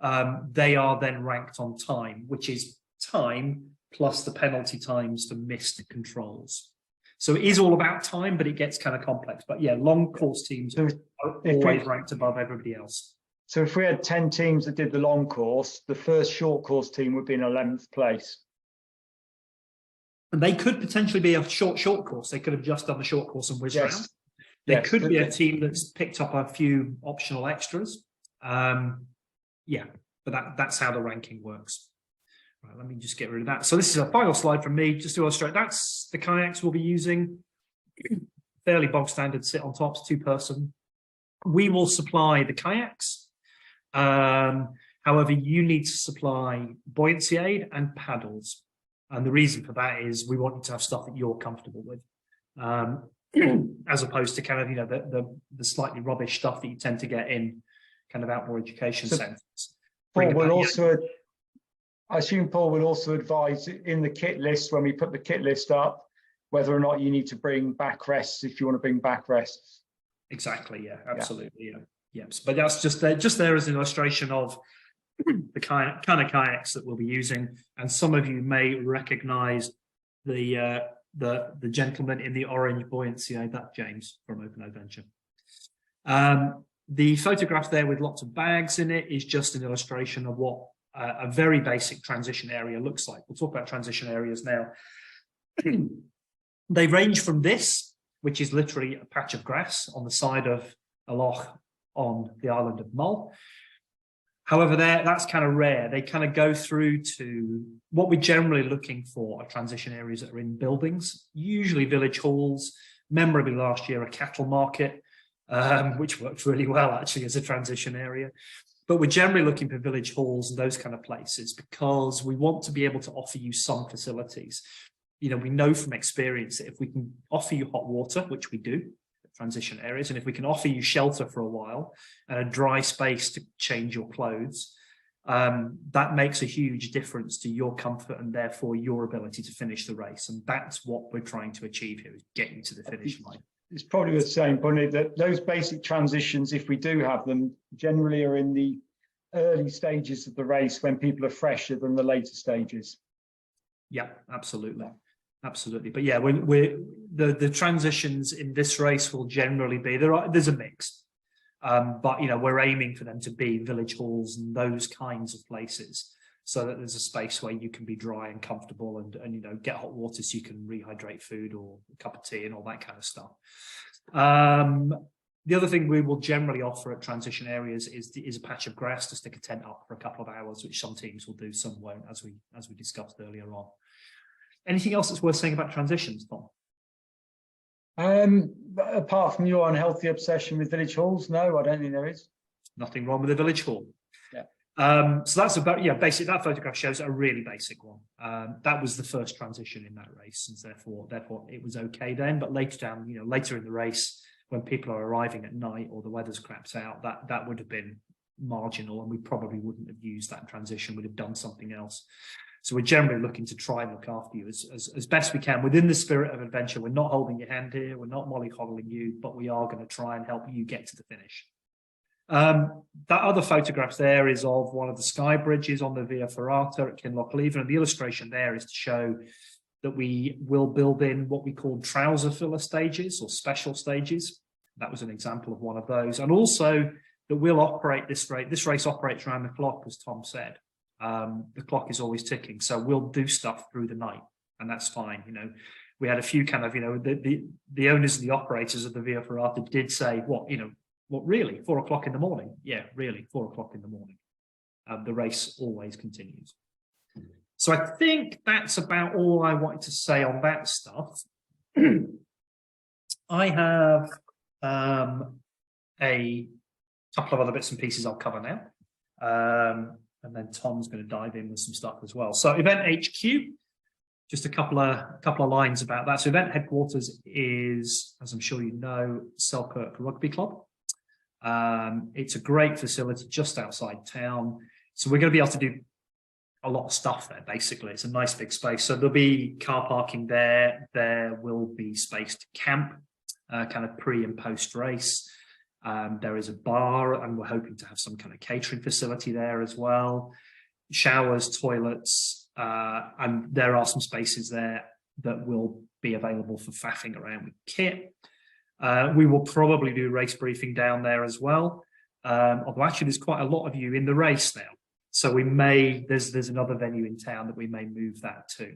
Speaker 1: They are then ranked on time, which is time plus the penalty times for missed controls. So it is all about time, but it gets kind of complex. But yeah, long course teams are always ranked above everybody else.
Speaker 2: So if we had 10 teams that did the long course, the first short course team would be in 11th place.
Speaker 1: And they could potentially be a short course. They could have just done the short course and whizzed around. There could be a team that's picked up a few optional extras. Yeah, but that's how the ranking works. Right, let me just get rid of that. So this is a final slide from me, just to illustrate. That's the kayaks we'll be using. Fairly bog standard, sit on tops, 2-person. We will supply the kayaks. However, you need to supply buoyancy aid and paddles. And the reason for that is we want you to have stuff that you're comfortable with, as opposed to kind of, the slightly rubbish stuff that you tend to get in kind of outdoor education centres.
Speaker 2: Paul will also, I assume Paul will also advise in the kit list, when we put the kit list up, whether or not you need to bring backrests if you want to bring backrests.
Speaker 1: Exactly, yeah, absolutely, yeah. Yes, but that's just there as an illustration of the kind of kayaks that we'll be using. And some of you may recognize the gentleman in the orange buoyancy aid, that James from Open Adventure. The photograph there with lots of bags in it is just an illustration of what a very basic transition area looks like. We'll talk about transition areas now. They range from this, which is literally a patch of grass on the side of a loch on the island of Mull. However, that's kind of rare. They kind of go through to what we're generally looking for are transition areas that are in buildings, usually village halls, memorably last year a cattle market, which worked really well actually as a transition area. But we're generally looking for village halls and those kind of places because we want to be able to offer you some facilities. You know, we know from experience that if we can offer you hot water, which we do, transition areas, and if we can offer you shelter for a while and a dry space to change your clothes, that makes a huge difference to your comfort and therefore your ability to finish the race. And that's what we're trying to achieve here, is get you to the finish line.
Speaker 2: It's probably worth saying, Bonnie, that those basic transitions, if we do have them, generally are in the early stages of the race when people are fresher than the later stages.
Speaker 1: Yeah, absolutely. Absolutely. But yeah, the transitions in this race will generally be, there's a mix. But, you know, we're aiming for them to be village halls and those kinds of places so that there's a space where you can be dry and comfortable and you know, get hot water so you can rehydrate food or a cup of tea and all that kind of stuff. The other thing we will generally offer at transition areas is a patch of grass to stick a tent up for a couple of hours, which some teams will do, some won't, as we discussed earlier on. Anything else that's worth saying about transitions, Tom?
Speaker 2: Apart from your unhealthy obsession with village halls, no, I don't think there is. Nothing
Speaker 1: wrong with a village hall.
Speaker 2: Yeah.
Speaker 1: So that's about, yeah, basic. That photograph shows a really basic one. That was the first transition in that race, and therefore it was okay then. But later down, you know, later in the race, when people are arriving at night or the weather's crapped out, that would have been marginal, and we probably wouldn't have used that transition. We'd have done something else. So we're generally looking to try and look after you as best we can within the spirit of adventure. We're not holding your hand here. We're not mollycoddling you, but we are going to try and help you get to the finish. That other photograph there is of one of the sky bridges on the Via Ferrata at Kinlochleven, and the illustration there is to show that we will build in what we call trouser filler stages or special stages. That was an example of one of those. And also that we'll operate this race. This race operates around the clock, as Tom said. The clock is always ticking, so we'll do stuff through the night, and that's fine. You know, we had a few kind of, you know, the owners and the operators of the Via Ferrata did say, what, you know, what, really, 4 o'clock in the morning? Yeah, really, 4 o'clock in the morning. The race always continues. So I think that's about all I wanted to say on that stuff. I have a couple of other bits and pieces I'll cover now. And then Tom's going to dive in with some stuff as well. So event HQ, just a couple of lines about that. So event headquarters is, as I'm sure you know, Selkirk Rugby Club. It's a great facility just outside town. So we're going to be able to do a lot of stuff there, basically. It's a nice big space. So there'll be car parking there. There will be space to camp, kind of pre and post race. There is a bar, and we're hoping to have some kind of catering facility there as well. Showers, toilets, and there are some spaces there that will be available for faffing around with kit. We will probably do race briefing down there as well. Although actually there's quite a lot of you in the race now. So we may, there's another venue in town that we may move that to.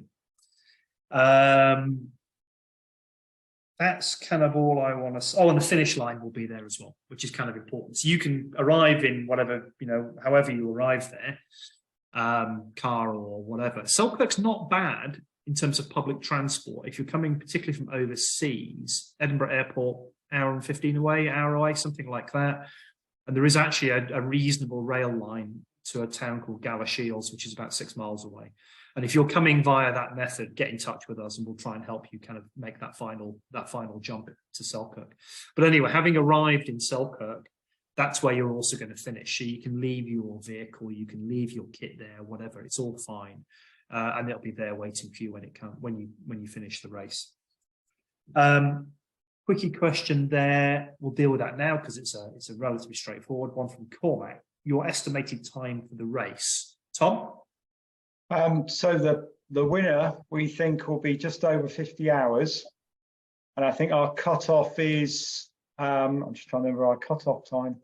Speaker 1: That's kind of all I want to say. Oh, and the finish line will be there as well, which is kind of important. So you can arrive in whatever, you know, however you arrive there, car or whatever. Selkirk's not bad in terms of public transport. If you're coming particularly from overseas, Edinburgh Airport, hour and 15 away, hour away, something like that. And there is actually a reasonable rail line to a town called Galashiels, which is about 6 miles away. And if you're coming via that method, get in touch with us and we'll try and help you kind of make that final jump to Selkirk. But anyway, having arrived in Selkirk, that's where you're also going to finish. So you can leave your vehicle, you can leave your kit there, whatever. It's all fine, and it'll be there waiting for you when you finish the race. Quickie question there. We'll deal with that now because it's a relatively straightforward one from Cormac. your estimated time for the race. Tom?
Speaker 2: So the winner, we think, will be just over 50 hours. And I think our cutoff is, I'm just trying to remember our cutoff time.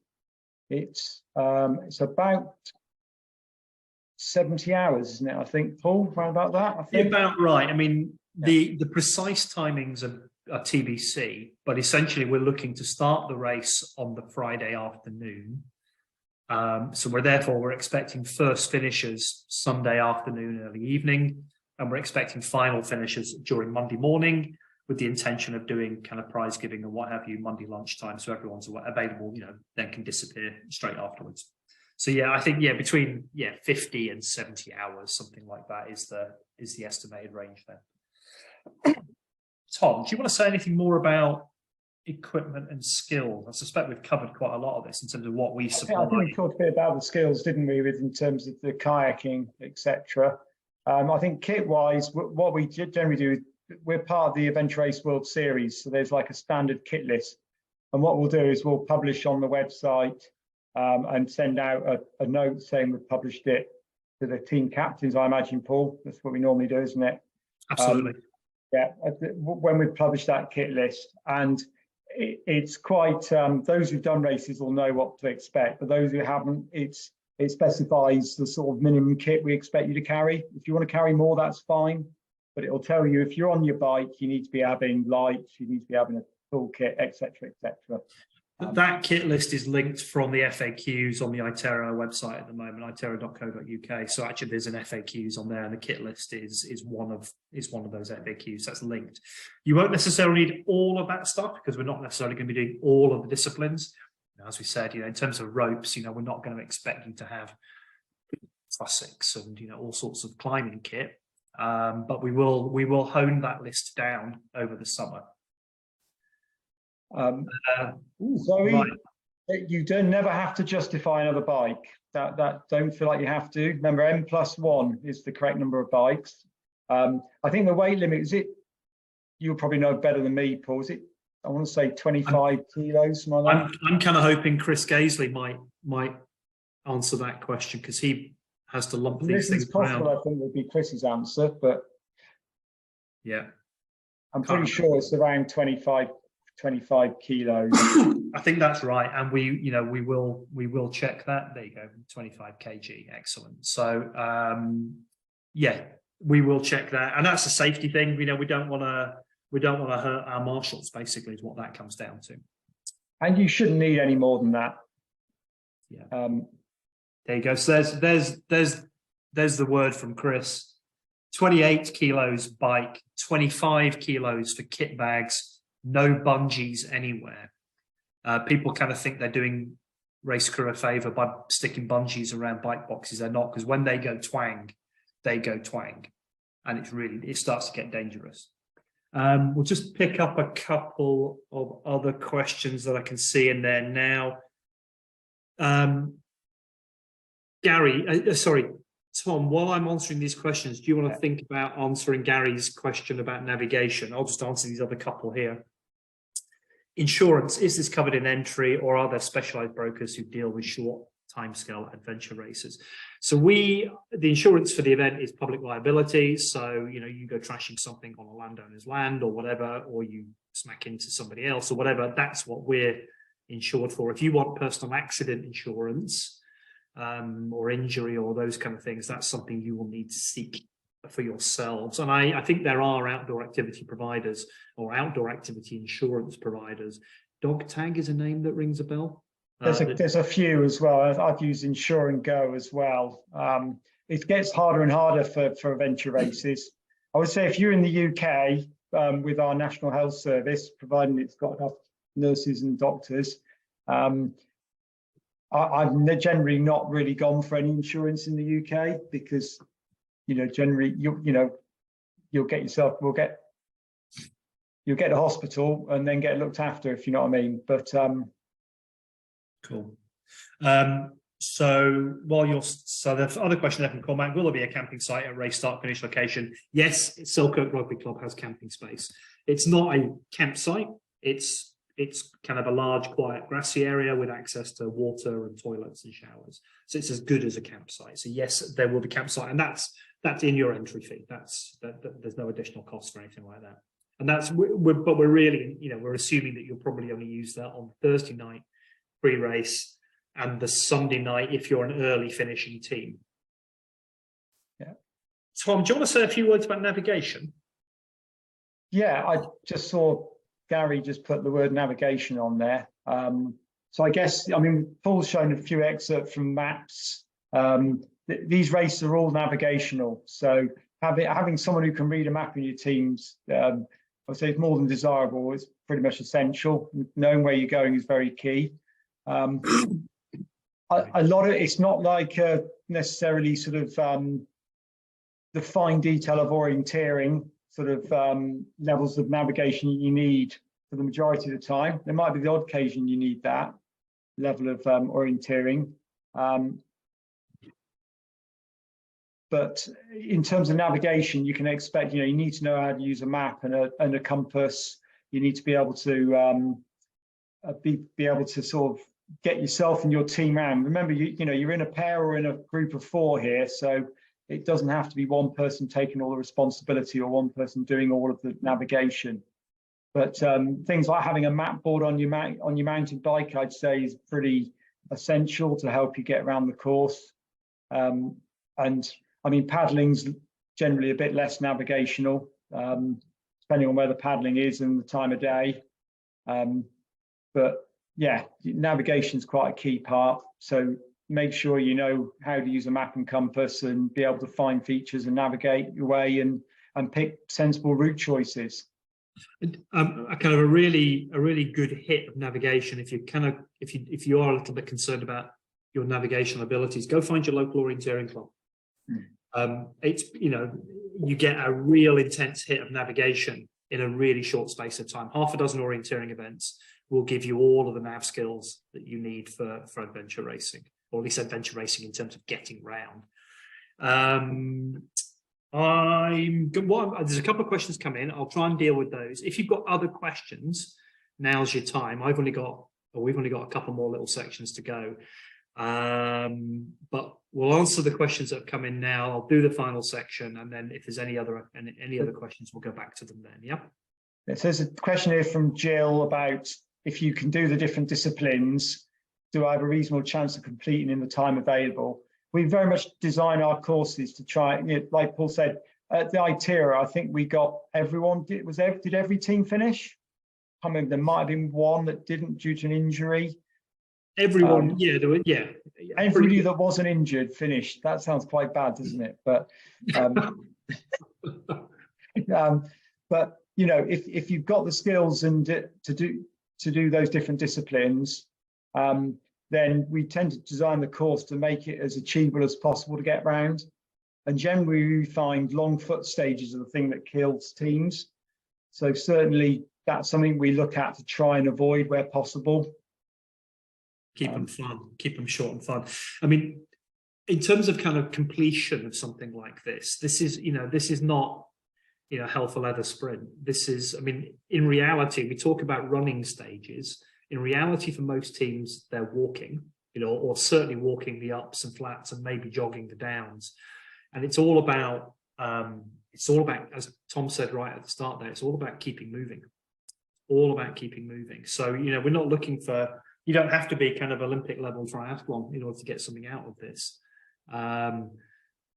Speaker 2: It's about 70 hours, isn't it? I think, Paul, around about that, I think.
Speaker 1: You're about right. I mean, the precise timings are TBC, but essentially we're looking to start the race on the Friday afternoon. So we're expecting first finishers Sunday afternoon, early evening, and we're expecting final finishers during Monday morning, with the intention of doing kind of prize giving and what have you Monday lunchtime, so everyone's available, then can disappear straight afterwards. So yeah, I think between 50 and 70 hours, something like that is the estimated range there. Tom, do you want to say anything more about equipment and skills? I suspect we've covered quite a lot of this in terms of what we supply.
Speaker 2: I think we talked a bit about the skills, didn't we, in terms of the kayaking, etc. I think kit-wise, what we generally do, we're part of the Adventure Race World Series, so there's like a standard kit list. And what we'll do is we'll publish on the website and send out a note saying we've published it to the team captains, I imagine, Paul. That's what we normally do, isn't it?
Speaker 1: Absolutely.
Speaker 2: When we publish that kit list, and it's quite, those who've done races will know what to expect, but those who haven't, it specifies the sort of minimum kit we expect you to carry. If you want to carry more, that's fine, but it'll tell you if you're on your bike, you need to be having lights, you need to be having a toolkit, etc., etc.
Speaker 1: That kit list is linked from the FAQs on the ITERA website at the moment, itera.co.uk. So actually, there's an FAQs on there, and the kit list is one of those FAQs that's linked. You won't necessarily need all of that stuff because we're not necessarily going to be doing all of the disciplines. As we said, in terms of ropes, we're not going to expect you to have Trussicks and all sorts of climbing kit, but we will hone that list down over the summer.
Speaker 2: Zoe, you never have to justify another bike. That don't feel like you have to. Remember, M+1 is the correct number of bikes. I think the weight limit is it. You'll probably know better than me, Paul. Is it? I want to say 25 kilos.
Speaker 1: I'm kind of hoping Chris Gaisley might answer that question because he has to lump these things
Speaker 2: possible,
Speaker 1: around.
Speaker 2: I think would be Chris's answer, but
Speaker 1: yeah,
Speaker 2: I'm pretty sure it's around 25 kilos.
Speaker 1: I think that's right, and we will check that. There you go, 25 kg, excellent. So we will check that, and that's a safety thing. We don't want to hurt our marshals. Basically, is what that comes down to.
Speaker 2: And you shouldn't need any more than that.
Speaker 1: Yeah. There you go. So there's the word from Chris. 28 kilos bike, 25 kilos for kit bags. No bungees anywhere. People kind of think they're doing race crew a favor by sticking bungees around bike boxes. They're not, because when they go twang, and it starts to get dangerous. We'll just pick up a couple of other questions that I can see in there now. Tom, while I'm answering these questions, do you want to think about answering Gary's question about navigation? I'll just answer these other couple here. Insurance, is this covered in entry, or are there specialized brokers who deal with short timescale adventure races? So the insurance for the event is public liability. So, you go trashing something on a landowner's land or whatever, or you smack into somebody else or whatever, that's what we're insured for. If you want personal accident insurance, or injury or those kind of things, that's something you will need to seek for yourselves. And I think there are outdoor activity providers or outdoor activity insurance providers. Dog Tag is a name that rings a bell.
Speaker 2: There's a few as well. I've used Insure and Go as well. It gets harder and harder for adventure races. I would say if you're in the UK with our National Health Service, providing it's got enough nurses and doctors, I've generally not really gone for any insurance in the UK because, generally you'll get to hospital and then get looked after, if you know what I mean. But
Speaker 1: cool. So the other question there from Cormac, will there be a camping site at race start finish location? Yes, Selkirk Rugby Club has camping space. It's not a campsite. It's it's kind of a large, quiet, grassy area with access to water and toilets and showers. So it's as good as a campsite. So yes, there will be campsite, and that's in your entry fee. There's no additional cost or anything like that. And but we're really, we're assuming that you'll probably only use that on Thursday night pre-race and the Sunday night if you're an early finishing team.
Speaker 2: Yeah.
Speaker 1: Tom, do you want to say a few words about navigation?
Speaker 2: Yeah, I just saw Gary just put the word navigation on there. So I guess, Paul's shown a few excerpts from maps. These races are all navigational. So having someone who can read a map in your teams, I'd say it's more than desirable. It's pretty much essential. Knowing where you're going is very key. A lot of it's not like necessarily sort of the fine detail of orienteering sort of levels of navigation you need for the majority of the time. There might be the odd occasion you need that level of orienteering. But in terms of navigation, you can expect, you need to know how to use a map and a compass. You need to be able to be able to sort of get yourself and your team around. Remember, you're in a pair or in a group of 4 here, so it doesn't have to be one person taking all the responsibility or one person doing all of the navigation. But things like having a map board on your mountain bike, I'd say, is pretty essential to help you get around the course. And paddling's generally a bit less navigational, depending on where the paddling is and the time of day. But yeah, navigation is quite a key part. So make sure you know how to use a map and compass and be able to find features and navigate your way and pick sensible route choices.
Speaker 1: A kind of a really good hit of navigation. If you are a little bit concerned about your navigational abilities, go find your local orienteering club. It's you get a real intense hit of navigation in a really short space of time. Half a dozen orienteering events will give you all of the nav skills that you need for adventure racing, or at least adventure racing in terms of getting round. There's a couple of questions come in. I'll try and deal with those. If you've got other questions, now's your time. we've only got a couple more little sections to go. But we'll answer the questions that have come in now. I'll do the final section, and then if there's any other questions, we'll go back to them then. Yeah.
Speaker 2: There's a question here from Jill about if you can do the different disciplines, do I have a reasonable chance of completing in the time available? We very much design our courses to try, like Paul said, at the ITERA, I think we got everyone. Did every team finish? I mean, there might have been one that didn't due to an injury.
Speaker 1: Everyone,
Speaker 2: everybody that wasn't injured finished. That sounds quite bad, doesn't it? But but if you've got the skills and to do those different disciplines, then we tend to design the course to make it as achievable as possible to get round. And generally, we find long foot stages are the thing that kills teams. So certainly, that's something we look at to try and avoid where possible.
Speaker 1: Keep them fun, keep them short and fun. I mean, in terms of kind of completion of something like this is not, hell for leather sprint. This is, in reality, we talk about running stages. In reality, for most teams, they're walking, or certainly walking the ups and flats and maybe jogging the downs. And it's all about, as Tom said right at the start there, it's all about keeping moving. All about keeping moving. So, we're not looking for, you don't have to be kind of Olympic level triathlon in order to get something out of this.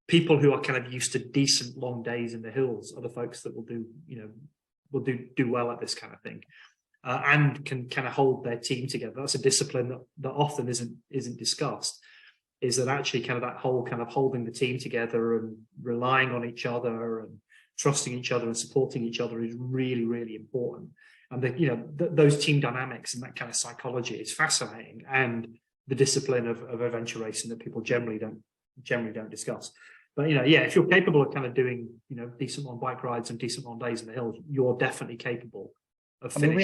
Speaker 1: People who are kind of used to decent long days in the hills are the folks that will do well at this kind of thing, and can kind of hold their team together. That's a discipline that often isn't discussed. Is that actually kind of that whole kind of holding the team together and relying on each other and trusting each other and supporting each other is really, really important. And those team dynamics and that kind of psychology is fascinating, and the discipline of adventure racing that people generally don't discuss. But if you're capable of kind of doing decent long bike rides and decent long days in the hills, you're definitely capable of finishing.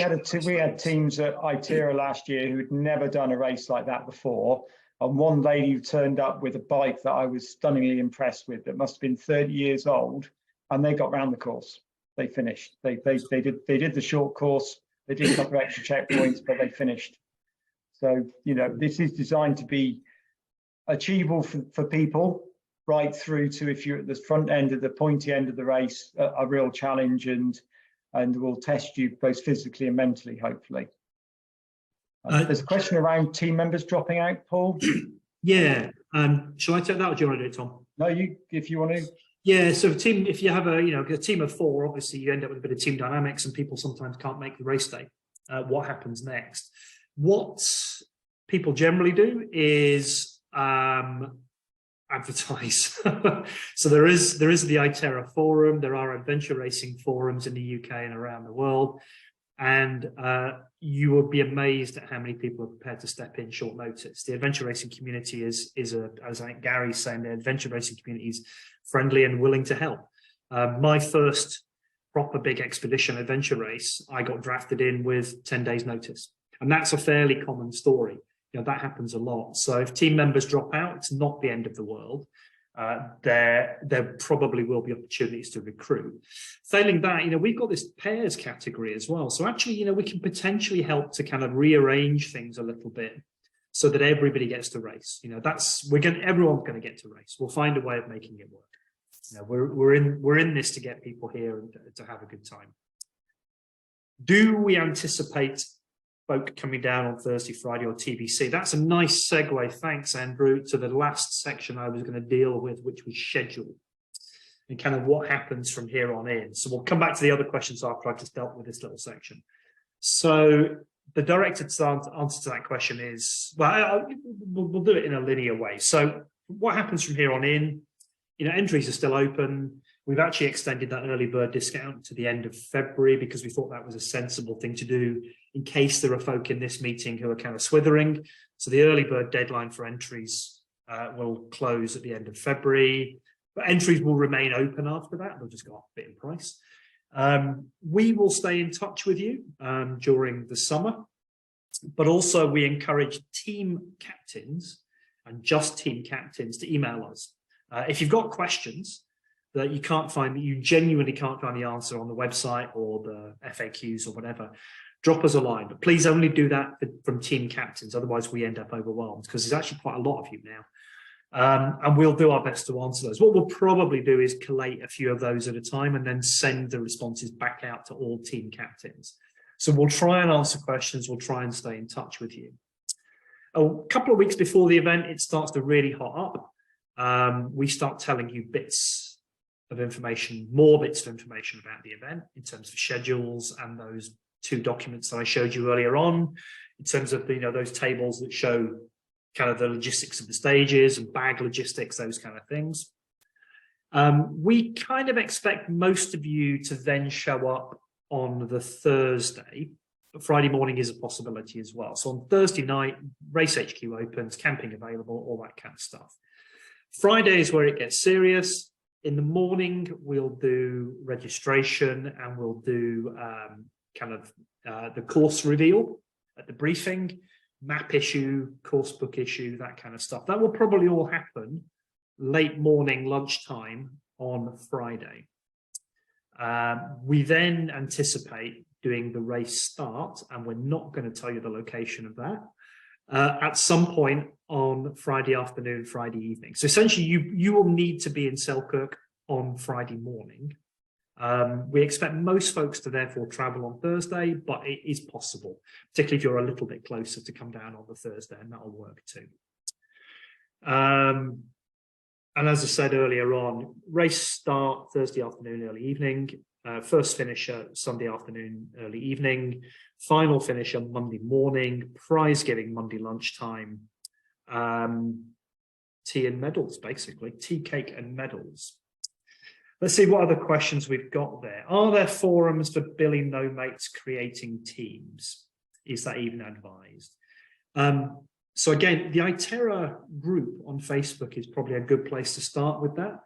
Speaker 2: We had teams at ITERA last year who'd never done a race like that before, and one lady who turned up with a bike that I was stunningly impressed with, that must have been 30 years old, and they got round the course. They finished. They did the short course They did a couple of extra checkpoints, but they finished. So, this is designed to be achievable for people right through to, if you're at the front end of the pointy end of the race, a real challenge, and will test you both physically and mentally, hopefully. There's a question around team members dropping out, Paul.
Speaker 1: Yeah. Shall I take that, or do you want to do it, Tom?
Speaker 2: No, if you want to.
Speaker 1: Yeah. So if you have a team of 4, obviously you end up with a bit of team dynamics, and people sometimes can't make the race day. What happens next? What people generally do is advertise. So there is the ITERA forum. There are adventure racing forums in the UK and around the world. And you will be amazed at how many people are prepared to step in short notice. The adventure racing community is as I think Gary's saying, the adventure racing community is friendly and willing to help. My first proper big expedition adventure race, I got drafted in with 10 days notice. And that's a fairly common story. That happens a lot. So if team members drop out, it's not the end of the world. There probably will be opportunities to recruit. Failing that, we've got this pairs category as well. So actually, we can potentially help to kind of rearrange things a little bit so that everybody gets to race. Everyone's going to get to race. We'll find a way of making it work. We're in this to get people here and to have a good time. Do we anticipate folk coming down on Thursday, Friday, or TBC? That's a nice segue, thanks Andrew, to the last section I was going to deal with, which was schedule and kind of what happens from here on in. So we'll come back to the other questions after I've just dealt with this little section. So the direct answer to that question is, we'll do it in a linear way. So what happens from here on in? Entries are still open. We've actually extended that early bird discount to the end of February because we thought that was a sensible thing to do in case there are folk in this meeting who are kind of swithering. So the early bird deadline for entries will close at the end of February, but entries will remain open after that. They'll just go up a bit in price. We will stay in touch with you during the summer, but also we encourage team captains and just team captains to email us. If you've got questions that you genuinely can't find the answer on the website or the FAQs or whatever, drop us a line. But please only do that from team captains, otherwise we end up overwhelmed because there's actually quite a lot of you now. And we'll do our best to answer those. What we'll probably do is collate a few of those at a time and then send the responses back out to all team captains. So we'll try and answer questions. We'll try and stay in touch with you. A couple of weeks before the event, it starts to really hot up. We start telling you more bits of information about the event in terms of schedules and those 2 documents that I showed you earlier on, in terms of those tables that show kind of the logistics of the stages and bag logistics, those kind of things. We kind of expect most of you to then show up on the Thursday, but Friday morning is a possibility as well. So on Thursday night, Race HQ opens, camping available, all that kind of stuff. Friday is where it gets serious. In the morning, we'll do registration and we'll do the course reveal at the briefing, map issue, course book issue, that kind of stuff. That will probably all happen late morning, lunchtime on Friday. We then anticipate doing the race start, and we're not going to tell you the location of that, at some point on Friday afternoon, Friday evening. So essentially you will need to be in Selkirk on Friday morning. We expect most folks to therefore travel on Thursday, but it is possible, particularly if you're a little bit closer, to come down on the Thursday, and that'll work too. And as I said earlier on, race start Thursday afternoon, early evening, first finisher Sunday afternoon, early evening, final finisher Monday morning, prize giving Monday lunchtime, tea and medals, basically, tea, cake and medals. Let's see what other questions we've got there. Are there forums for Billy No Mates creating teams? Is that even advised? So again, the ITERA group on Facebook is probably a good place to start with that.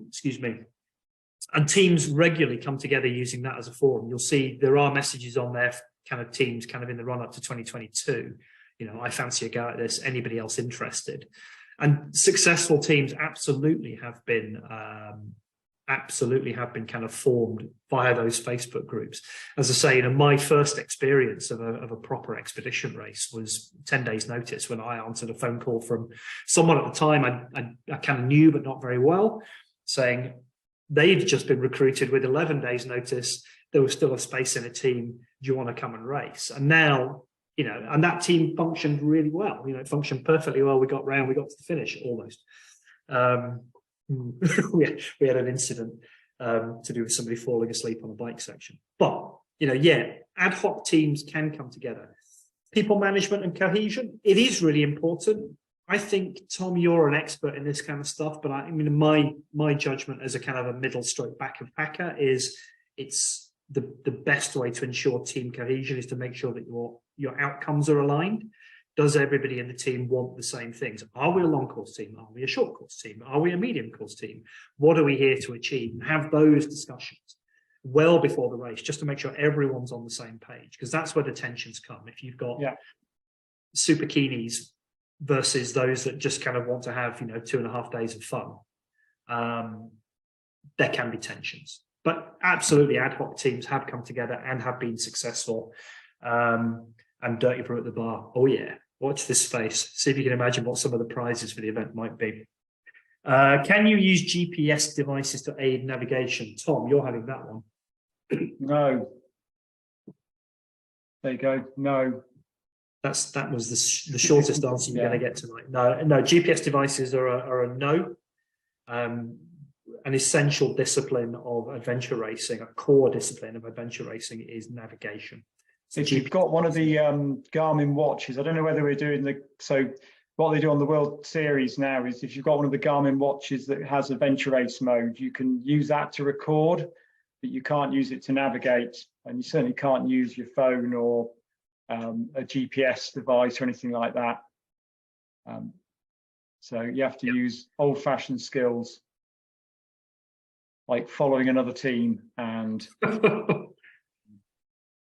Speaker 1: Excuse me. And teams regularly come together using that as a forum. You'll see there are messages on there, kind of teams kind of in the run up to 2022. I fancy a go at this. Anybody else interested? And successful teams absolutely have been absolutely have been kind of formed via those Facebook groups. As I say, you know, my first experience of a proper expedition race was 10 days notice, when I answered a phone call from someone at the time I kind of knew but not very well, saying they'd just been recruited with 11 days notice. There was still a space in a team. Do you want to come and race? And now, you know, and that team functioned really well. You know, it functioned perfectly well. We got to the finish almost. We had an incident to do with somebody falling asleep on a bike section. But, you know, yeah, ad hoc teams can come together. People management and cohesion, it is really important. I think, Tom, you're an expert in this kind of stuff, but I mean, my judgment as a kind of a middle stroke back of packer is it's the best way to ensure team cohesion is to make sure that your outcomes are aligned. Does everybody in the team want the same things? Are we a long course team? Are we a short course team? Are we a medium course team? What are we here to achieve? And have those discussions well before the race, just to make sure everyone's on the same page, because that's where the tensions come. If you've got super keenies versus those that just kind of want to have, you know, 2.5 days of fun, there can be tensions. But absolutely, ad hoc teams have come together and have been successful. And Dirty Brew at the bar. Oh yeah, watch this space. See if you can imagine what some of the prizes for the event might be. Can you use GPS devices to aid navigation? Tom, you're having that one.
Speaker 2: No. There you go. No.
Speaker 1: That was the shortest answer you're going to get tonight. No, GPS devices are a no. An essential discipline of adventure racing, a core discipline of adventure racing, is navigation.
Speaker 2: If you've got one of the Garmin watches, I don't know whether we're doing what they do on the World Series now is if you've got one of the Garmin watches that has adventure race mode, you can use that to record, but you can't use it to navigate. And you certainly can't use your phone or a GPS device or anything like that. So you have to use old-fashioned skills like following another team and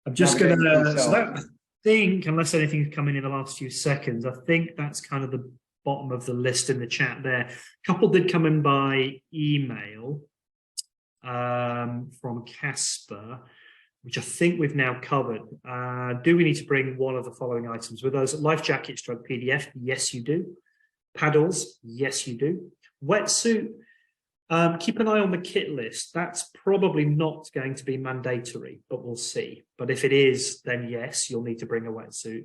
Speaker 1: I'm just going to, so that, I think, unless anything's come in the last few seconds, I think that's kind of the bottom of the list in the chat there. A couple did come in by email from Casper, which I think we've now covered. Do we need to bring one of the following items with us? Life jacket stroke PDF? Yes, you do. Paddles? Yes, you do. Wetsuit? Keep an eye on the kit list. That's probably not going to be mandatory, but we'll see. But if it is, then yes, you'll need to bring a wetsuit.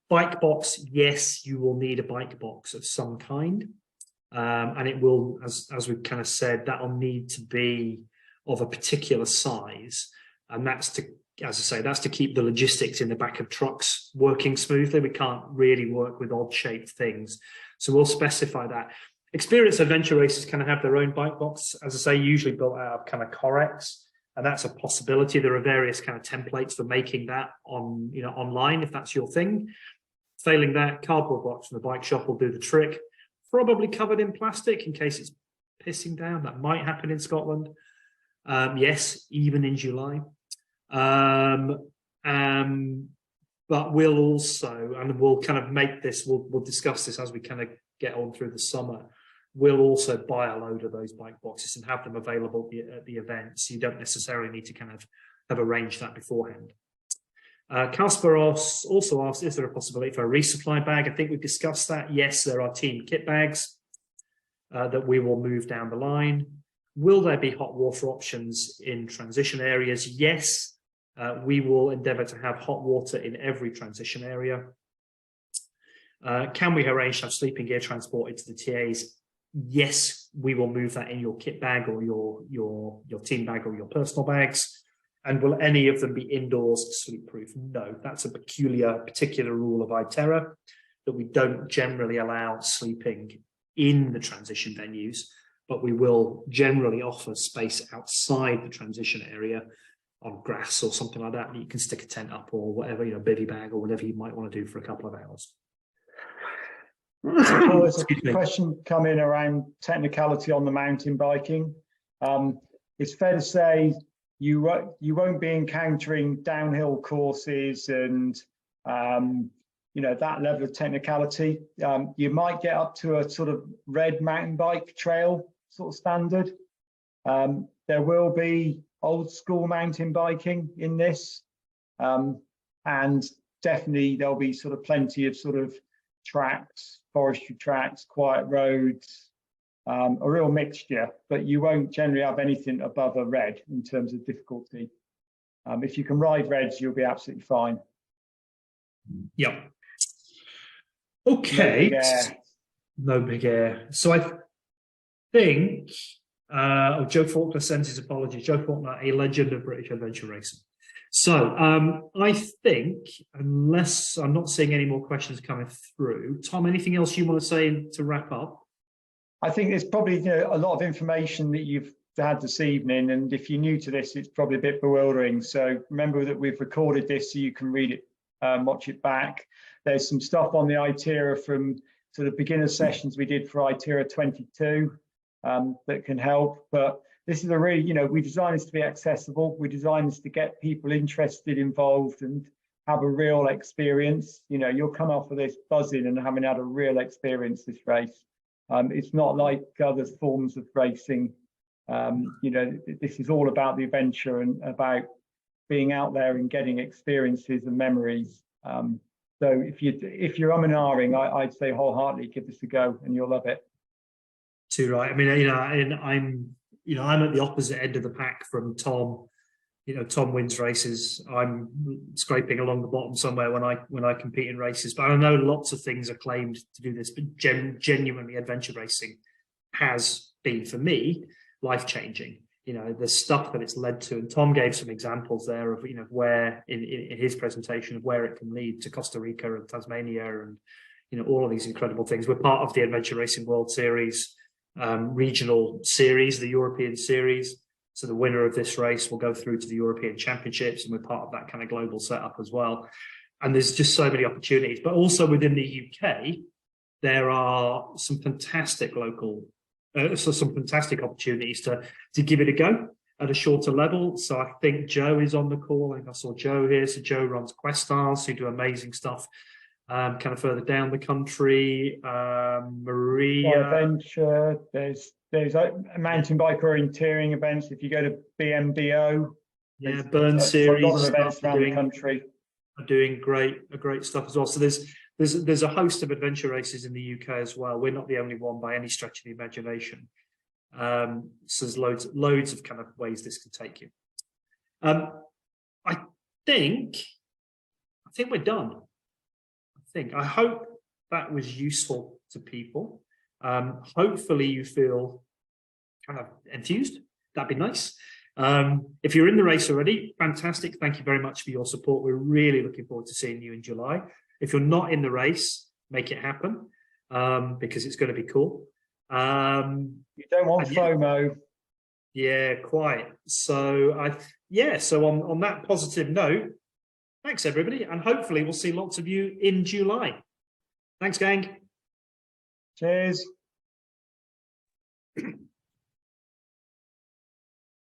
Speaker 1: Bike box, yes, you will need a bike box of some kind. And it will, as we've kind of said, that'll need to be of a particular size. And that's to, as I say, that's to keep the logistics in the back of trucks working smoothly. We can't really work with odd shaped things. So we'll specify that. Experienced adventure racers kind of have their own bike box, as I say, usually built out of kind of Corex, and that's a possibility. There are various kind of templates for making that on, you know, online if that's your thing. Failing that, cardboard box from the bike shop will do the trick. Probably covered in plastic in case it's pissing down. That might happen in Scotland. Yes, even in July. But we'll also, and we'll kind of make this, we'll discuss this as we kind of get on through the summer. We'll also buy a load of those bike boxes and have them available at the event. So you don't necessarily need to kind of have arranged that beforehand. Casper also asked, is there a possibility for a resupply bag? I think we've discussed that. Yes, there are team kit bags that we will move down the line. Will there be hot water options in transition areas? Yes, we will endeavour to have hot water in every transition area. Can we arrange to have sleeping gear transported to the TAs? Yes, we will move that in your kit bag or your team bag or your personal bags. And will any of them be indoors sleep proof? No, that's a particular rule of ITERA, that we don't generally allow sleeping in the transition venues, but we will generally offer space outside the transition area on grass or something like that. You can stick a tent up or whatever, you know, bivvy bag or whatever you might want to do for a couple of hours.
Speaker 2: Well, there's a question come in around technicality on the mountain biking. It's fair to say you won't be encountering downhill courses and you know, that level of technicality. You might get up to a sort of red mountain bike trail sort of standard, There will be old school mountain biking in this, and definitely there'll be sort of plenty of sort of tracks, forestry tracks, quiet roads, a real mixture, but you won't generally have anything above a red in terms of difficulty. If you can ride reds, you'll be absolutely fine.
Speaker 1: Yep. Okay.
Speaker 2: No big air.
Speaker 1: No big air. So I think Joe Faulkner sends his apologies. Joe Faulkner, a legend of British adventure racing. So I think, unless I'm not seeing any more questions coming through, Tom, anything else you want to say to wrap up?
Speaker 2: I think there's probably a lot of information that you've had this evening, and if you're new to this, it's probably a bit bewildering. So remember that we've recorded this so you can read it, watch it back. There's some stuff on the ITERA from sort of beginner sessions we did for ITERA 22 that can help. But this is a really, we designed this to be accessible. We designed this to get people interested, involved, and have a real experience. You'll come off of this buzzing and having had a real experience this race. It's not like other forms of racing. This is all about the adventure and about being out there and getting experiences and memories. So if you're umming and ahhing, I'd say wholeheartedly give this a go, and you'll love it.
Speaker 1: Too right. I mean, and I'm at the opposite end of the pack from Tom. Tom wins races. I'm scraping along the bottom somewhere when I compete in races. But I know lots of things are claimed to do this, but genuinely adventure racing has been, for me, life-changing. The stuff that it's led to, and Tom gave some examples there of where in his presentation of where it can lead to Costa Rica and Tasmania, and all of these incredible things. We're part of the Adventure Racing World Series regional series, the European series. So the winner of this race will go through to the European Championships, and we're part of that kind of global setup as well. And there's just so many opportunities. But also within the UK, there are some fantastic some fantastic opportunities to give it a go at a shorter level. So I think Joe is on the call. I think I saw Joe here. So Joe runs Questars, who do amazing stuff kind of further down the country. Maria.
Speaker 2: Adventure. There's a mountain bike orienteering events. If you go to BMBO,
Speaker 1: Burn Series,
Speaker 2: a lot of events around the country
Speaker 1: are doing great stuff as well. So there's a host of adventure races in the UK as well. We're not the only one by any stretch of the imagination. So there's loads of kind of ways this can take you. I think we're done. I hope that was useful to people. Hopefully you feel kind of enthused. That'd be nice. If you're in the race already, fantastic. Thank you very much for your support. We're really looking forward to seeing you in July. If you're not in the race, make it happen, because it's going to be cool.
Speaker 2: You don't want FOMO.
Speaker 1: Yeah, quite. So on that positive note, thanks everybody, and hopefully we'll see lots of you in July. Thanks, gang.
Speaker 2: Cheers.